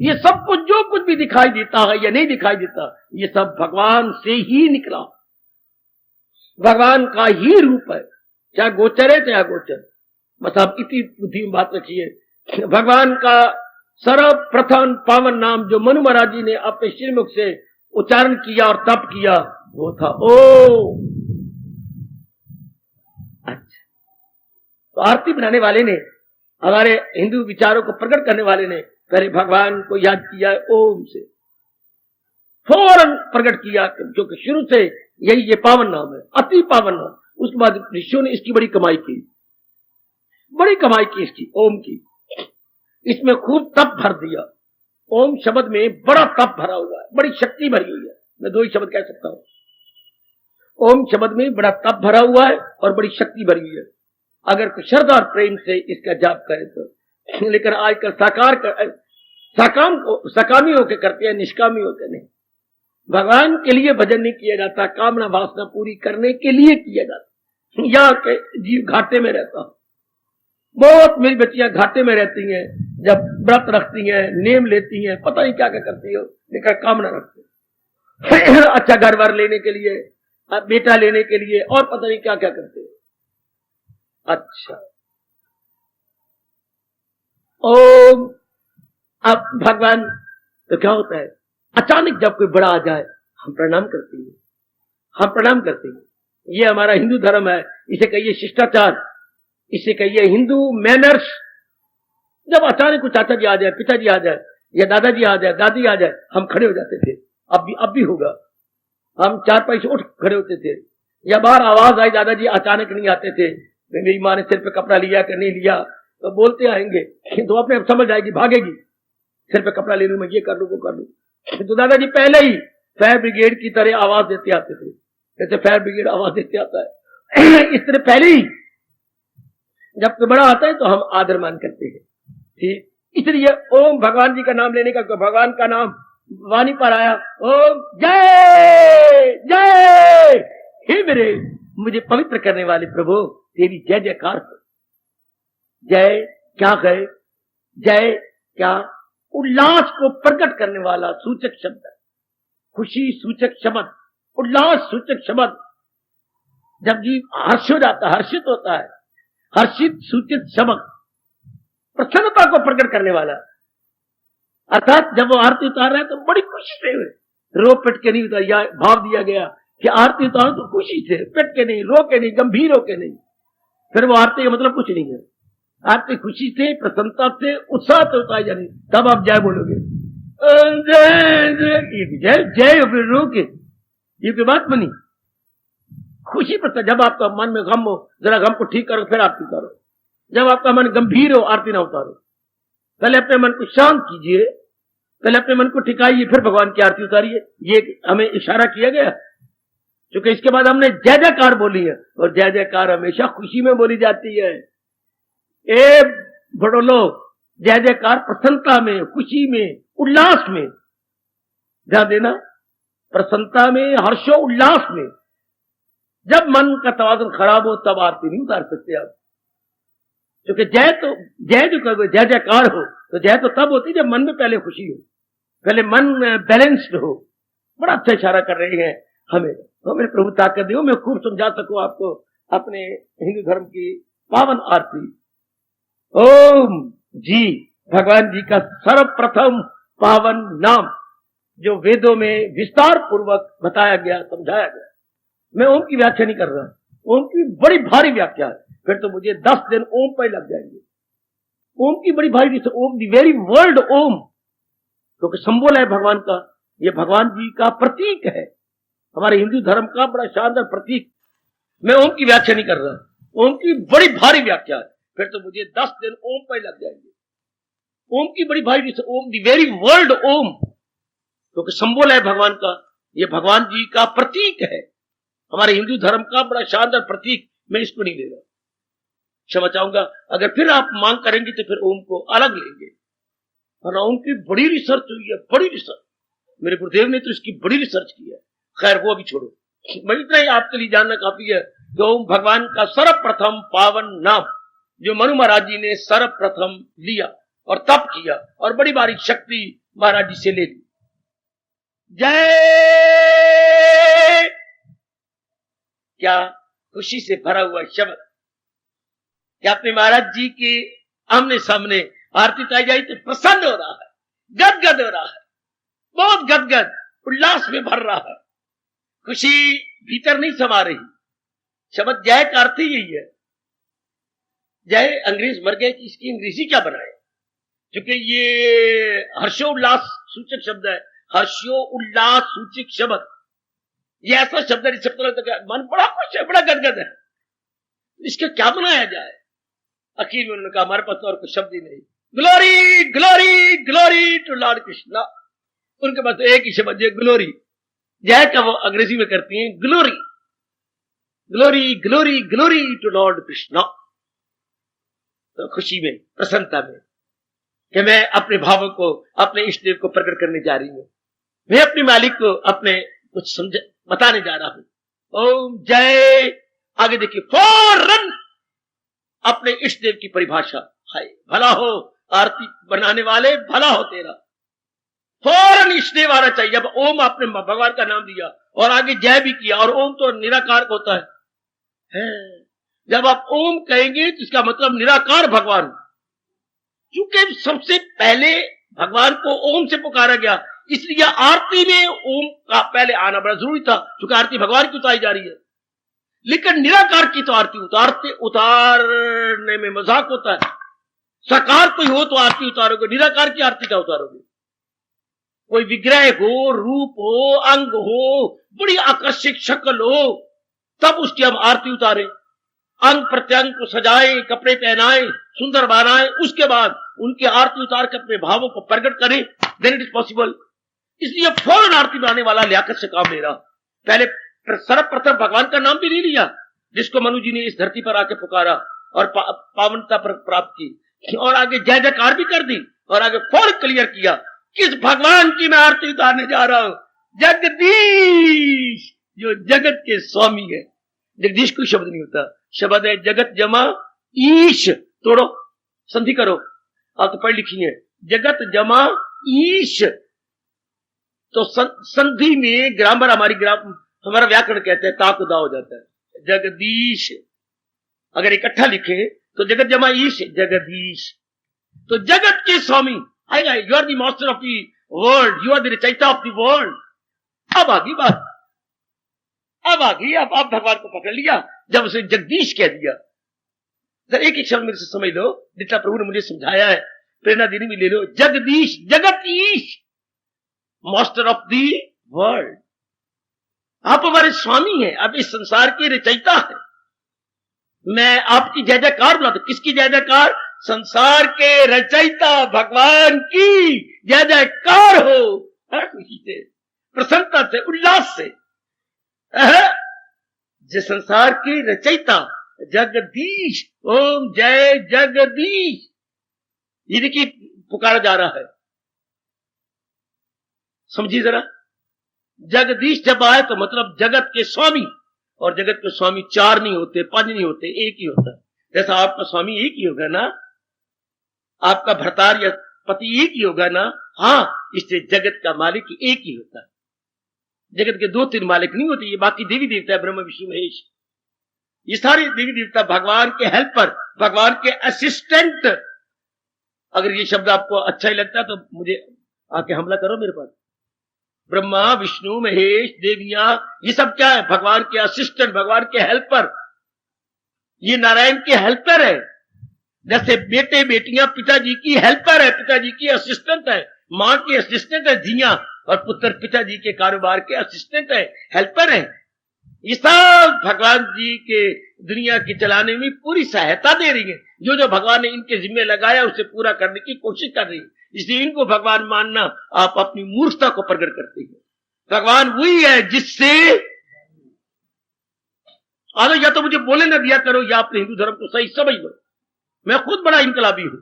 ये सब कुछ जो कुछ भी दिखाई देता है या नहीं दिखाई देता, ये सब भगवान से ही निकला, भगवान का ही रूप है, चाहे गोचर है चाहे अगोचर। बस आप इतनी बुद्धि में बात रखिए। भगवान का सर्वप्रथम पावन नाम जो मनु महाराज जी ने अपने श्रीमुख से उच्चारण किया और तप किया वो था ओम। अच्छा, तो आरती बनाने वाले ने, हमारे हिंदू विचारों को प्रकट करने वाले ने पहले भगवान को याद किया ओम से, फौरन प्रकट किया, क्योंकि शुरू से यही ये पावन नाम है, अति पावन नाम। उसके बाद ऋषियों ने इसकी बड़ी कमाई की, बड़ी कमाई की इसकी ओम की, इसमें खूब तप भर दिया। ओम शब्द में बड़ा तप भरा हुआ है, बड़ी शक्ति भरी हुई है। मैं दो ही शब्द कह सकता हूं, ओम शब्द में बड़ा तप भरा हुआ है और बड़ी शक्ति भरी हुई है। अगर कोई श्रद्धा और प्रेम से इसका जाप करे तो। लेकिन आजकल सकामी होकर करते हैं, निष्कामी होकर नहीं। भगवान के लिए भजन नहीं किया जाता, कामना वासना पूरी करने के लिए किया जाता। यहाँ के जीव घाटे में रहता, बहुत मेरी बच्चियां घाटे में रहती हैं, जब व्रत रखती हैं, नेम लेती हैं, पता नहीं क्या क्या करती हो, लेकर कामना रखते हैं अच्छा घर बार लेने के लिए, बेटा लेने के लिए, और पता नहीं क्या क्या करते हो। अच्छा, ओम। अब भगवान तो क्या होता है, अचानक जब कोई बड़ा आ जाए हम प्रणाम करते हैं, हम प्रणाम करते हैं। ये हमारा हिंदू धर्म है, इसे कहिए शिष्टाचार, इसे कहिए हिंदू मैनर्स। जब अचानक कुछ चाचा जी आ जाए, पिताजी आ जाए, या दादाजी आ जाए, दादी आ जाए, हम खड़े हो जाते थे। अब भी होगा, हम चार पाई से उठ खड़े होते थे। या बाहर आवाज आई, दादाजी अचानक नहीं आते थे, मेरी माँ ने सिर पे कपड़ा लिया कि नहीं लिया, तो बोलते आएंगे तो अपने समझ जाएगी, भागेगी, सिर पे कपड़ा ले लूं, मैं ये कर लूं, वो कर लूं। तो दादाजी पहले ही फायर ब्रिगेड की तरह आवाज देते आते थे, जैसे फायर ब्रिगेड आवाज देते आता है इस तरह पहले ही जब कोई बड़ा आता है तो हम आदर मान करते हैं। ठीक, इसलिए ओम भगवान जी का नाम लेने का, भगवान का नाम वाणी पर आया, ओम जय जय, हे मेरे मुझे पवित्र करने वाले प्रभु, तेरी जय जयकार हो। जय क्या है, जय क्या उल्लास को प्रकट करने वाला सूचक शब्द है, खुशी सूचक शब्द, उल्लास सूचक शब्द। जब जीव हर्ष हो जाता है, हर्षित होता है, हर्षित सूचित शब्द प्रसन्नता को प्रकट करने वाला। अर्थात जब वो आरती उतार रहा है तो बड़ी खुशी से रो पिट के नहीं उतार, भाव दिया गया कि आरती उतारो तो खुशी से, पिट के नहीं, रो के नहीं, गंभीर होके नहीं। फिर वो आरती का मतलब कुछ नहीं है। आरती खुशी से, प्रसन्नता से, उत्साह से उतारी जानी, तब आप जय बोलोगे। जय जय फिर रो के, ये कोई बात बनी? खुशी प्रसन्न, जब आपका मन में गम हो, जरा गम को ठीक करो, फिर आरती उतारो। जब आपका मन गंभीर हो, आरती ना उतारो। पहले अपने मन को शांत कीजिए, पहले अपने मन को ठिकाइए, फिर भगवान की आरती उतारिए। ये हमें इशारा किया गया, क्योंकि इसके बाद हमने जय जयकार बोली है, और जय जयकार हमेशा खुशी में बोली जाती है। ए बड़ोलो, जय जयकार प्रसन्नता में, खुशी में, उल्लास में। ध्यान देना, प्रसन्नता में, हर्षो उल्लास में। जब मन का तवाज़ुन खराब हो तब आरती नहीं उतार सकते आप, क्योंकि जय जो कहोगे, जय जयकार हो, तो जय तो तब होती जब मन में पहले खुशी हो, पहले मन बैलेंस्ड हो। बड़ा अच्छा इशारा कर रहे हैं हमें। तो मेरे प्रभु ताकत दो, मैं खूब समझा सकूं आपको अपने हिंदू धर्म की पावन आरती। ओम जी, भगवान जी का सर्वप्रथम पावन नाम जो वेदों में विस्तार पूर्वक बताया गया, समझाया गया। मैं ओम की व्याख्या नहीं कर रहा, ओम की बड़ी भारी व्याख्या है, फिर तो मुझे 10 दिन ओम पर लग जाएंगे। ओम की बड़ी भारी, ओम द वेरी वर्ड ओम, क्योंकि संबोल है भगवान का, ये भगवान जी का प्रतीक है, हमारे हिंदू धर्म का बड़ा शानदार प्रतीक। मैं ओम की व्याख्या नहीं कर रहा, ओम की बड़ी भारी व्याख्या है, फिर तो मुझे 10 दिन ओम पर लग जाएंगे। ओम की बड़ी भारी, ओम द वेरी वर्ड ओम, क्योंकि संबोल है भगवान का, ये भगवान जी का प्रतीक है, हमारे हिंदू धर्म का बड़ा शानदार प्रतीक। मैं इसको नहीं ले रहा, क्षमा चाहूंगा। अगर फिर आप मांग करेंगे तो फिर ओम को अलग लेंगे। और ओम की बड़ी रिसर्च हुई है, बड़ी रिसर्च, मेरे गुरुदेव ने तो इसकी बड़ी रिसर्च की है। खैर वो अभी छोड़ो, मैं इतना ही आपके लिए जानना काफी है कि ओम भगवान का सर्वप्रथम पावन नाम जो मनु महाराज जी ने सर्वप्रथम लिया और तप किया और बड़ी बारी शक्ति महाराज जी से ले ली। जय, क्या खुशी से भरा हुआ शब्द, क्या अपने महाराज जी के आमने सामने आरती उतारी जाए तो प्रसन्न हो रहा है, गदगद हो रहा है, बहुत गदगद उल्लास में भर रहा है। खुशी भीतर नहीं समा रही। शब्द जय का अर्थ ही यही है। जय अंग्रेज मर गए कि इसकी अंग्रेजी क्या बनाए, क्योंकि ये हर्षोल्लास सूचक शब्द है, हर्षोल्लास सूचक शब्द। ये ऐसा शब्द है जिससे पता लगता है मन बड़ा खुश है, बड़ा गदगद है, इसका क्या बनाया जाए। आखिर में उन्होंने कहा हमारे पास और कोई शब्द ही नहीं। Glory glory glory to lord Krishna. उनके पास एक ही शब्द है, ग्लोरी। जय का वो अंग्रेजी में करती हैं glory, glory glory glory to lord Krishna. तो खुशी में, प्रसन्नता में कि मैं अपने भावों को, अपने इष्ट देव को प्रकट करने जा रही हूं, मैं अपने मालिक को अपने कुछ समझ बताने जा रहा हूं। ओम जय। आगे देखिए, फौरन अपने इष्ट देव की परिभाषा, हाय भला हो आरती बनाने वाले, भला हो तेरा। फौरन इष्ट देव आना चाहिए। जब ओम आपने भगवान का नाम दिया और आगे जय भी किया, और ओम तो निराकार होता है। जब आप ओम कहेंगे तो इसका मतलब निराकार भगवान, क्योंकि सबसे पहले भगवान को ओम से पुकारा गया, इसलिए आरती में ओम का पहले आना बड़ा जरूरी था, क्योंकि आरती भगवान की उतारी जा रही है। लेकिन निराकार की तो आरती उतारने में मजाक होता है। साकार कोई हो तो आरती उतारोगे, निराकार की आरती क्या उतारोगे। कोई विग्रह हो, रूप हो, अंग हो, बड़ी आकर्षक शक्ल हो, तब उसकी हम आरती उतारें, अंग प्रत्यंग को सजाएं, कपड़े पहनाएं, सुंदर बनाएं, उसके बाद उनकी आरती उतार के अपने भावों को प्रकट करें, देन इट इज पॉसिबल। इसलिए फौरन आरती बनाने वाला लियाकत से काम ले रहा। पहले सर्वप्रथम भगवान का नाम भी नहीं लिया, जिसको मनु जी ने इस धरती पर आके पुकारा और पावनता पर प्राप्त की, और आगे जय जयकार भी कर दी, और आगे फौरन क्लियर किया किस भगवान की मैं आरती उतारने जा रहा हूं। जगदीश, जो जगत के स्वामी है। जगदीश कोई शब्द नहीं होता, शब्द है जगत जमा ईश। तोड़ो, संधि करो, आप तो पढ़ लिखी है, जगत जमा ईश। तो संधि में ग्रामर हमारा व्याकरण कहते हैं ताकुदा हो जाता है। जगदीश अगर इकट्ठा लिखे तो जगत जमा ईश, जगदीश। तो जगत के स्वामी, you are the master of the world, you are the रचयिता ऑफ द वर्ल्ड। अब आगे बात, अब आ गई, अब आप भगवान को पकड़ लिया जब उसे जगदीश कह दिया। सर एक एक शब्द मेरे से समझ लो, जितना प्रभु ने मुझे समझाया है, प्रेरणा देने में ले लो। जगदीश, जगत ईश, मास्टर ऑफ दी वर्ल्ड। आप हमारे स्वामी हैं, आप इस संसार के रचयिता हैं। मैं आपकी जय जयकार बुलाता हूं। किसकी जय जयकार? संसार के रचयिता भगवान की जय जयकार हो। खुशी से, प्रसन्नता से, उल्लास से। जो संसार के रचयिता जगदीश, ओम जय जगदीश, ये देखिए पुकारा जा रहा है। समझिए जरा, जगदीश जब आए तो मतलब जगत के स्वामी। और जगत के स्वामी चार नहीं होते, पांच नहीं होते, एक ही होता है। जैसा आपका स्वामी एक ही होगा ना, आपका भरतार या पति एक ही होगा ना। हाँ, इससे जगत का मालिक एक ही होता है। जगत के दो तीन मालिक नहीं होते। ये बाकी देवी देवता है, ब्रह्मा विष्णु महेश, ये सारे देवी देवता भगवान के हेल्पर, भगवान के असिस्टेंट। अगर ये शब्द आपको अच्छा ही लगता है तो मुझे आके हमला करो मेरे पास। ब्रह्मा विष्णु महेश देवियां, ये सब क्या है? भगवान के असिस्टेंट, भगवान के हेल्पर। ये नारायण के हेल्पर है। जैसे बेटे बेटियां पिताजी की हेल्पर है, पिताजी की असिस्टेंट है। मां की असिस्टेंट है जिया, और पुत्र पिताजी के कारोबार के असिस्टेंट है, हेल्पर है। ये सब भगवान जी के दुनिया के चलाने में पूरी सहायता दे रही है। जो जो भगवान ने इनके जिम्मे लगाया उसे पूरा करने की कोशिश कर रही है। इसलिए इनको भगवान मानना आप अपनी मूर्खता को प्रकट करते हैं। भगवान वही है जिससे या तो मुझे बोले ना दिया करो या अपने हिंदू धर्म को सही समझ लो। मैं खुद बड़ा इनकलाबी हूं।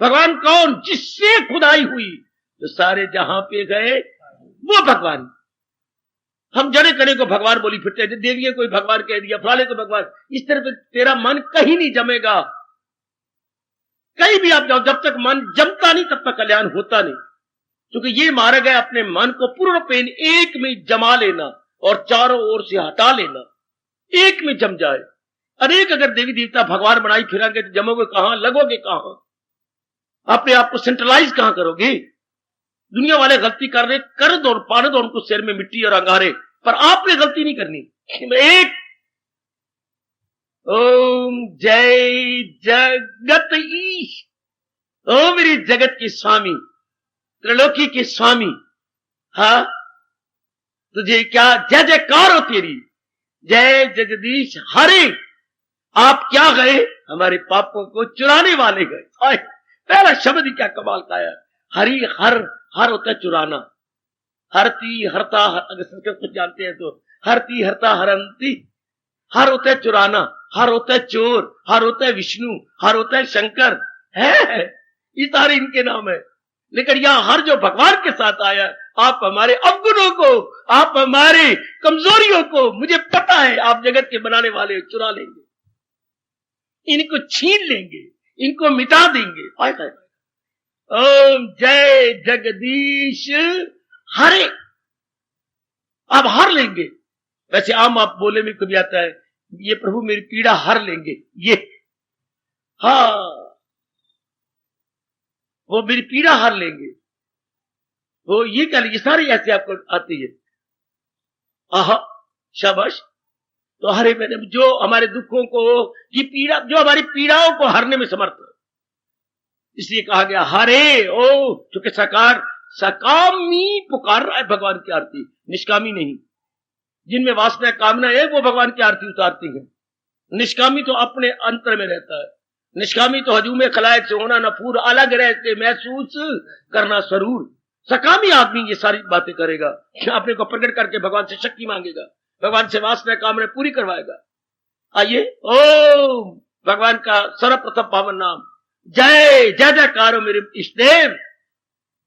भगवान कौन? जिससे खुदाई हुई तो सारे जहां पे गए वो भगवान। हम जड़े कने को भगवान बोली फिरते हैं, देवियों को भगवान कह दिया, फलाने को भगवान। इस तरह तेरा मन कहीं नहीं जमेगा। कहीं भी आप जाओ, जब तक मन जमता नहीं तब तक कल्याण होता नहीं। क्योंकि ये मार्ग है अपने मन को पूर्ण पेन एक में जमा लेना और चारों ओर से हटा लेना, एक में जम जाए। अनेक अगर देवी देवता भगवान बनाई फिरेंगे तो जमोगे कहां, लगोगे कहां, अपने आप को सेंट्रलाइज कहां करोगे? दुनिया वाले गलती कर रहे, कर दो, पाने दो उनको सिर में मिट्टी और अंगारे, पर आपने गलती नहीं करनी। एक ओम जय जगत ईश, ओ मेरी जगत के स्वामी, त्रिलोकी के स्वामी। हाँ, तुझे क्या जय जयकार हो तेरी। जय जगदीश हरे। आप क्या गए? हमारे पापों को चुराने वाले गए। पहला शब्द ही क्या कमाल का है। हरि, हर, हर होता है चुराना। हरती हरता, अगर संस्कृत कुछ जानते हैं तो हरती हरता हरंती। हर होता है चुराना, हर होता है चोर, हर होता है विष्णु, हर होता है शंकर, है ये सारे इनके नाम है। लेकिन यहां हर जो भगवान के साथ आया, आप हमारे अवगुणों को, आप हमारे कमजोरियों को, मुझे पता है आप जगत के बनाने वाले चुरा लेंगे, इनको छीन लेंगे, इनको मिटा देंगे। ओम जय जगदीश हरे। आप हर लेंगे। वैसे आम आप बोले में कभी आता है, ये प्रभु मेरी पीड़ा हर लेंगे। ये हाँ, वो मेरी पीड़ा हर लेंगे, वो ये क्या, ये सारी ऐसे आपको आती है। आहा, शाबाश। तो हरे मैंने जो हमारे दुखों को, ये पीड़ा, जो हमारी पीड़ाओं को हरने में समर्थ है, इसलिए कहा गया हरे। ओ चूंकि साकार सकामी पुकार रहा है भगवान की आरती, निष्कामी नहीं। जिनमें वासना कामना है वो भगवान की आरती उतारती है। निष्कामी तो अपने अंतर में रहता है। निष्कामी तो हजूम खलायक से होना नफूर, अलग रहते महसूस करना सरूर। सकामी आदमी ये सारी बातें करेगा, अपने को प्रकट करके भगवान से शक्ति मांगेगा, भगवान से वासना कामना पूरी करवाएगा। आइए, ओम भगवान का सर्वप्रथम पावन नाम जय जय जयकार मेरे इष्टदेव।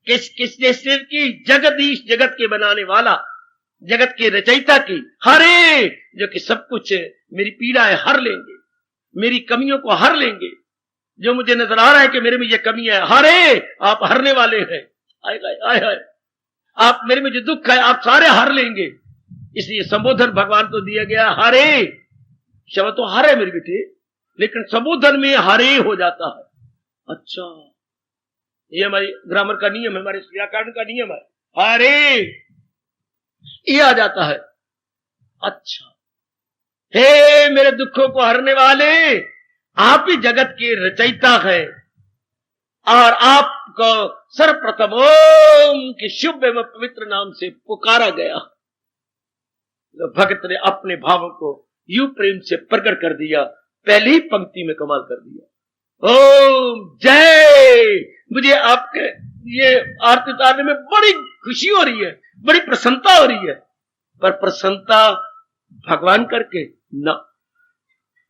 किसने सिर की? जगदीश, जगत के बनाने वाला, जगत के रचयिता की। हरे, जो कि सब कुछ मेरी पीड़ा है हर लेंगे, मेरी कमियों को हर लेंगे। जो मुझे नजर आ रहा है कि मेरे में ये कमी है, हरे आप हरने वाले हैं। आए आए आए, आप मेरे में जो दुख है आप सारे हर लेंगे। इसलिए संबोधन भगवान को दिया गया हरे। शब्द तो हर है मेरे बेटे, लेकिन संबोधन में हरे हो जाता है। अच्छा, ये हमारी ग्रामर का नियम है, हमारे व्याकरण का नियम है। हरे ये आ जाता है। अच्छा, हे मेरे दुखों को हरने वाले, आप ही जगत के रचयिता है और आपको सर्वप्रथम ओम के शुभ एवं पवित्र नाम से पुकारा गया। तो भक्त ने अपने भावों को यूं प्रेम से प्रकट कर दिया, पहली ही पंक्ति में कमाल कर दिया। ओम जय। मुझे आपके ये आरती उतारने में बड़ी खुशी हो रही है, बड़ी प्रसन्नता हो रही है, पर प्रसन्नता भगवान करके ना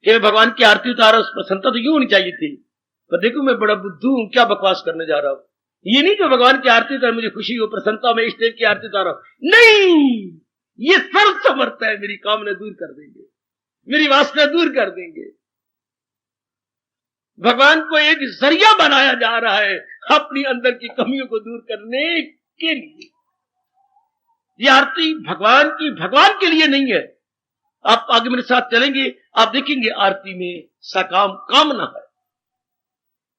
कि भगवान की आरती उतारा, उस प्रसन्नता तो यूं होनी चाहिए थी, पर देखो मैं बड़ा बुद्धू हूं, क्या बकवास करने जा रहा हूं। ये नहीं कि भगवान की आरती उतार मुझे खुशी हो, प्रसन्नता में इष्ट देव की आरती उतारा, नहीं, ये सर्व समर्थ है, मेरी कामना दूर कर देंगे, मेरी वासना दूर कर देंगे। भगवान को एक जरिया बनाया जा रहा है अपनी अंदर की कमियों को दूर करने के लिए। ये आरती भगवान के लिए नहीं है। आप आगे मेरे साथ चलेंगे, आप देखेंगे आरती में सकाम कामना है।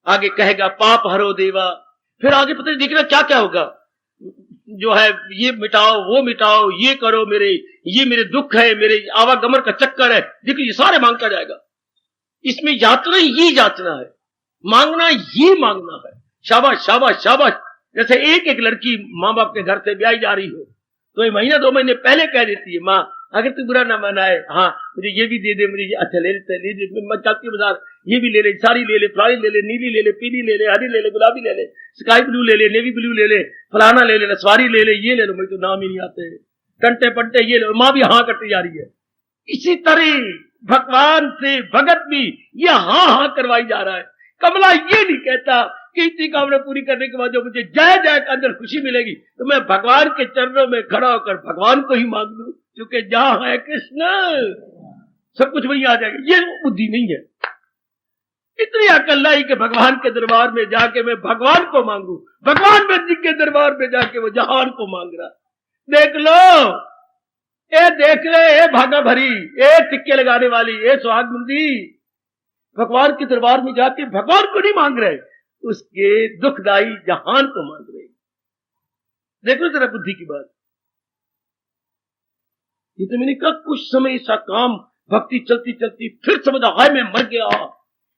आगे कहेगा पाप हरो देवा, फिर आगे पता नहीं देखना क्या क्या होगा, जो है ये मिटाओ वो मिटाओ, ये करो, ये मेरे दुख है, मेरे आवागमन का चक्कर है, देखिए ये सारे मांगता जाएगा। इसमें याचना ही याचना है, मांगना ही मांगना है। शाबाश शाबाश शाबाश। जैसे एक एक लड़की माँ बाप के घर से ब्याही जा रही हो तो ये महीना 2 महीने पहले कह देती है, माँ अगर तू बुरा ना मनाए, हाँ मुझे ये भी दे दे, मुझे अच्छा ले ले, मैं चलती बाजार, ये भी ले ले, साड़ी ले ले, फलानी ले ले, नीली ले ले, पीली ले ले, हरी ले ले, गुलाबी ले ले, स्काई ब्लू ले ले, नेवी ब्लू ले ले, फलाना ले ले, सवारी ले ले, ये ले लो, मुझे तो नाम ही नहीं आते, टंटे पंटे ये ले, माँ भी हाँ करती जा रही है। इसी तरह भगवान से भगत भी ये हाँ हाँ करवाई जा रहा है। कमला ये नहीं कहता कि इतनी कामना पूरी करने के बाद जो मुझे जय जय के अंदर खुशी मिलेगी तो मैं भगवान के चरणों में खड़ा होकर भगवान को ही मांग लूं, क्योंकि जहां है कृष्ण सब कुछ वही आ जाएगा। ये बुद्धि नहीं है, इतनी अकल लाई कि भगवान के दरबार में जाके मैं भगवान को मांगू, भगवान में जी के दरबार में जाके वो जहान को मांग रहा। देख लो, ए देख ले, ए भागा भरी, ए टिक्के लगाने वाली, ए सुहाग मुंदी, भगवान के दरबार में जाके भगवान को नहीं मांग रहे, उसके दुखदाई जहान को मांग रहे। देखो जरा बुद्धि की बात। ये तो मैंने कहा कुछ समय ऐसा काम भक्ति चलती चलती फिर समझा हाय मैं मर गया,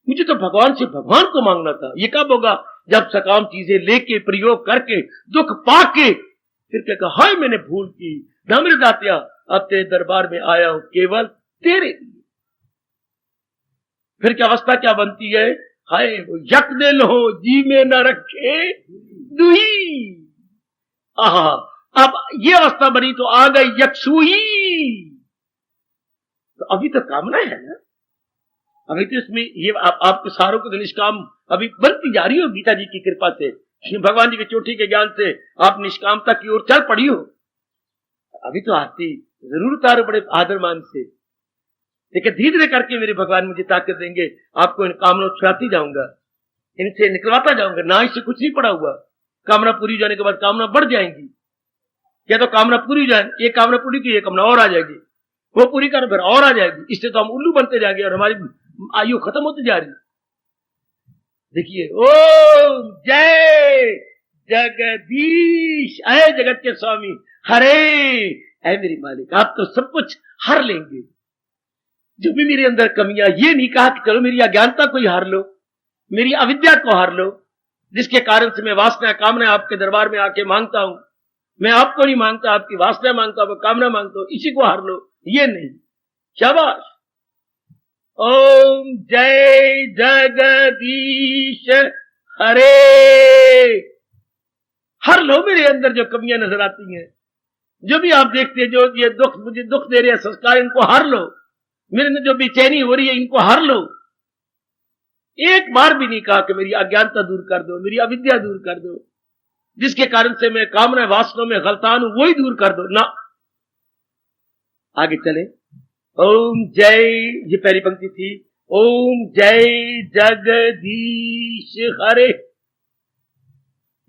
मुझे तो भगवान से भगवान को मांगना था। ये कब होगा? जब सकाम चीजें लेके प्रयोग करके दुख पाके फिर क्या कहा, हाय मैंने भूल की, न मेरे दातिया अब तेरे दरबार में आया हूं केवल तेरे लिए। फिर क्या अवस्था क्या बनती है, हाय यक दिल हो जी में न रखे दुही। आहा, अब ये अवस्था बनी तो आ गई यकसुही। तो अभी तो कामना है ना, अभी तो इसमें ये आपके सारों को निष्काम अभी बनती जा रही हो गीता जी की कृपा से, भगवान जी की चोटी के ज्ञान से आप निष्कामता की ओर चल पड़ी हो। अभी तो आरती जरूर उतारो बड़े आदर मान से, लेकिन धीरे धीरे करके मेरे भगवान मुझे ताकत देंगे, आपको इन कामनाओं छुड़ाती जाऊंगा, इनसे निकलवाता जाऊंगा। ना इससे कुछ नहीं पड़ा हुआ, कामना पूरी हो जाने के बाद कामना बढ़ जाएंगी। क्या तो कामना पूरी हो जाए, एक कामना पूरी की एक कामना और आ जाएगी, वो पूरी कर फिर और आ जाएगी, इससे तो हम उल्लू बनते जाएंगे और हमारी आयु खत्म होती जा रही। देखिए, ओम जय जगदीश, अय जगत के स्वामी, हरे ऐ मेरी मालिक, आप तो सब कुछ हर लेंगे। जो भी मेरे अंदर कमियां, ये नहीं कहा कि चलो मेरी अज्ञानता को ही हार लो, मेरी अविद्या को हार लो, जिसके कारण से मैं वासना कामना आपके दरबार में आके मांगता हूं। मैं आपको नहीं मांगता, आपकी वासना मांगता हूं, कामना मांगता हूं, इसी को हार लो, ये नहीं। शाबाश। ओम जय जगदीश हरे, हर लो मेरे अंदर जो कमियां नजर आती हैं, जो भी आप देखते हैं, जो ये दुख मुझे दुख दे रहे हैं संस्कार, इनको हर लो। मेरे अंदर जो बेचैनी हो रही है, इनको हर लो। एक बार भी नहीं कहा कि मेरी अज्ञानता दूर कर दो, मेरी अविद्या दूर कर दो, जिसके कारण से मैं कामना वासनाओं में गलतान हूं, वही दूर कर दो ना। आगे चले। ओम जय, ये पहली पंक्ति थी, ओम जय जगदीश हरे।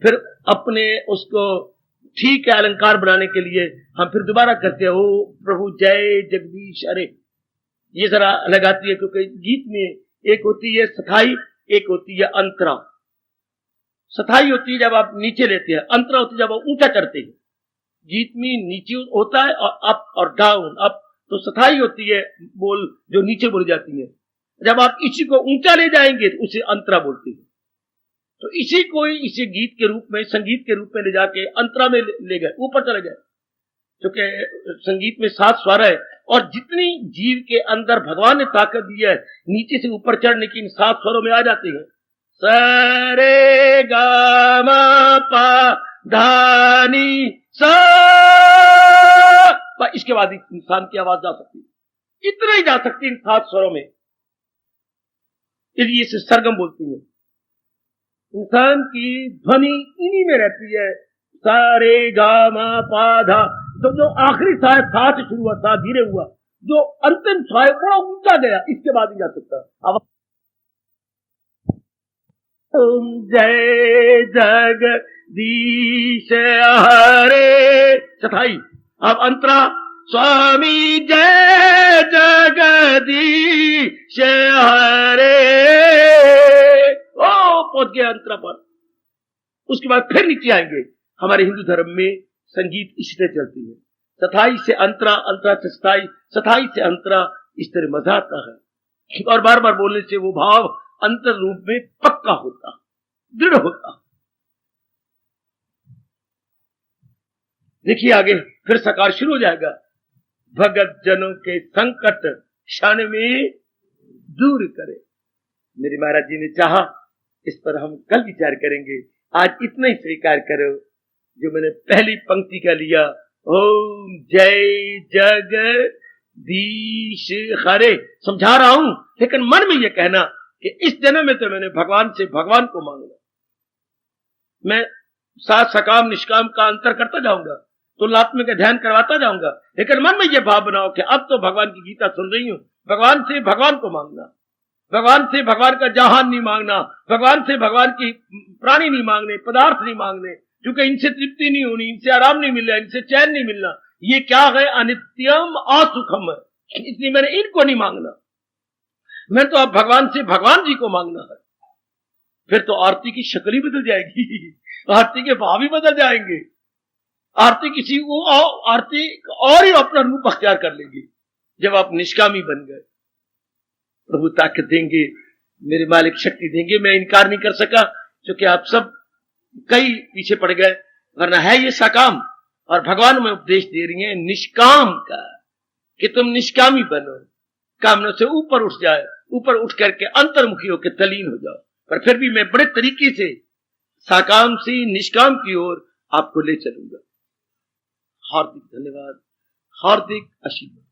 फिर अपने उसको ठीक है अलंकार बनाने के लिए हम फिर दोबारा करते हैं, ओ प्रभु जय जगदीश हरे। ये जरा लगाती है, क्योंकि गीत में एक होती है सथाई, एक होती है अंतरा। सथाई होती है जब आप नीचे लेते हैं, अंतरा होती है जब आप ऊंचा चढ़ते हैं। गीत में नीचे होता है और अप और डाउन, अप तो सथाई होती है बोल जो नीचे बोली जाती है। जब आप इसी को ऊंचा ले जाएंगे तो उसे अंतरा बोलते हैं। तो इसी को इसे गीत के रूप में, संगीत के रूप में ले जाके अंतरा में ले गए, ऊपर चले गए। क्योंकि संगीत में 7 स्वर है और जितनी जीव के अंदर भगवान ने ताकत दी है नीचे से ऊपर चढ़ने की इन 7 स्वरों में आ जाते हैं। स रे ग म प ध नि सा, इसके बाद इंसान की आवाज जा सकती है, इतना ही जा सकती है इन 7 स्वरों में, इसलिए इसे सरगम बोलती है। इंसान की ध्वनि इन्हीं में रहती है, सा रे ग म प ध। तो जो आखिरी सा है, सा से शुरू हुआ, सा धीरे हुआ, जो अंतिम सा है बड़ा ऊंचा गया, इसके बाद ही जा सकता। अब जय जगदीश हरे, चौथाई। अब अंतरा, स्वामी जय जगदीश हरे, ओ पहुंच गया अंतरा पर। उसके बाद फिर नीचे आएंगे। हमारे हिंदू धर्म में संगीत इसी तरह चलती है, सथाई से अंतरा, अंतरा से सथाई, सथाई से अंतरा, इस तरह मजा आता है। और बार बार बोलने से वो भाव अंतर रूप में पक्का होता, दृढ़ होता। देखिए आगे फिर सकार शुरू हो जाएगा। भगत जनों के संकट क्षण में दूर करे। मेरे महाराज जी ने चाहा, इस पर हम कल विचार करेंगे। आज इतना ही स्वीकार करो जो मैंने पहली पंक्ति का लिया, ओम जय जगदीश हरे। समझा रहा हूं, लेकिन मन में यह कहना कि इस जन्म में तो मैंने भगवान से भगवान को मांगना। मैं सात सकाम निष्काम का अंतर करता जाऊंगा, तुलनात्मक का ध्यान करवाता जाऊंगा, लेकिन मन में यह भाव बनाओ कि अब तो भगवान की गीता सुन रही हूं, भगवान से भगवान को मांगना, भगवान से भगवान का जहान नहीं मांगना, भगवान से भगवान की प्राणी नहीं मांगने, पदार्थ नहीं मांगने, क्योंकि इनसे तृप्ति नहीं होनी, इनसे आराम नहीं मिलना, इनसे चैन नहीं मिलना। ये क्या है? अनित्यम असुखम है, इसलिए मैंने इनको नहीं मांगना। मैं तो अब भगवान से भगवान जी को मांगना है। फिर तो आरती की शक्ल ही बदल जाएगी, आरती के भाव ही बदल जाएंगे, आरती किसी को आरती और ही अपना रूप अख्तियार कर लेगी जब आप निष्कामी बन गए। प्रभु ताकत देंगे, मेरे मालिक शक्ति देंगे। मैं इनकार नहीं कर सका क्योंकि आप सब कई पीछे पड़ गए, वरना है ये सकाम। और भगवान में उपदेश दे रही है निष्काम का, कि तुम निष्कामी बनो, कामना से ऊपर उठ जाए, ऊपर उठ करके अंतर्मुखी होकर तलीन हो जाओ। पर फिर भी मैं बड़े तरीके से साकाम से निष्काम की ओर आपको ले चलूंगा। हार्दिक धन्यवाद, हार्दिक आशीर्वाद।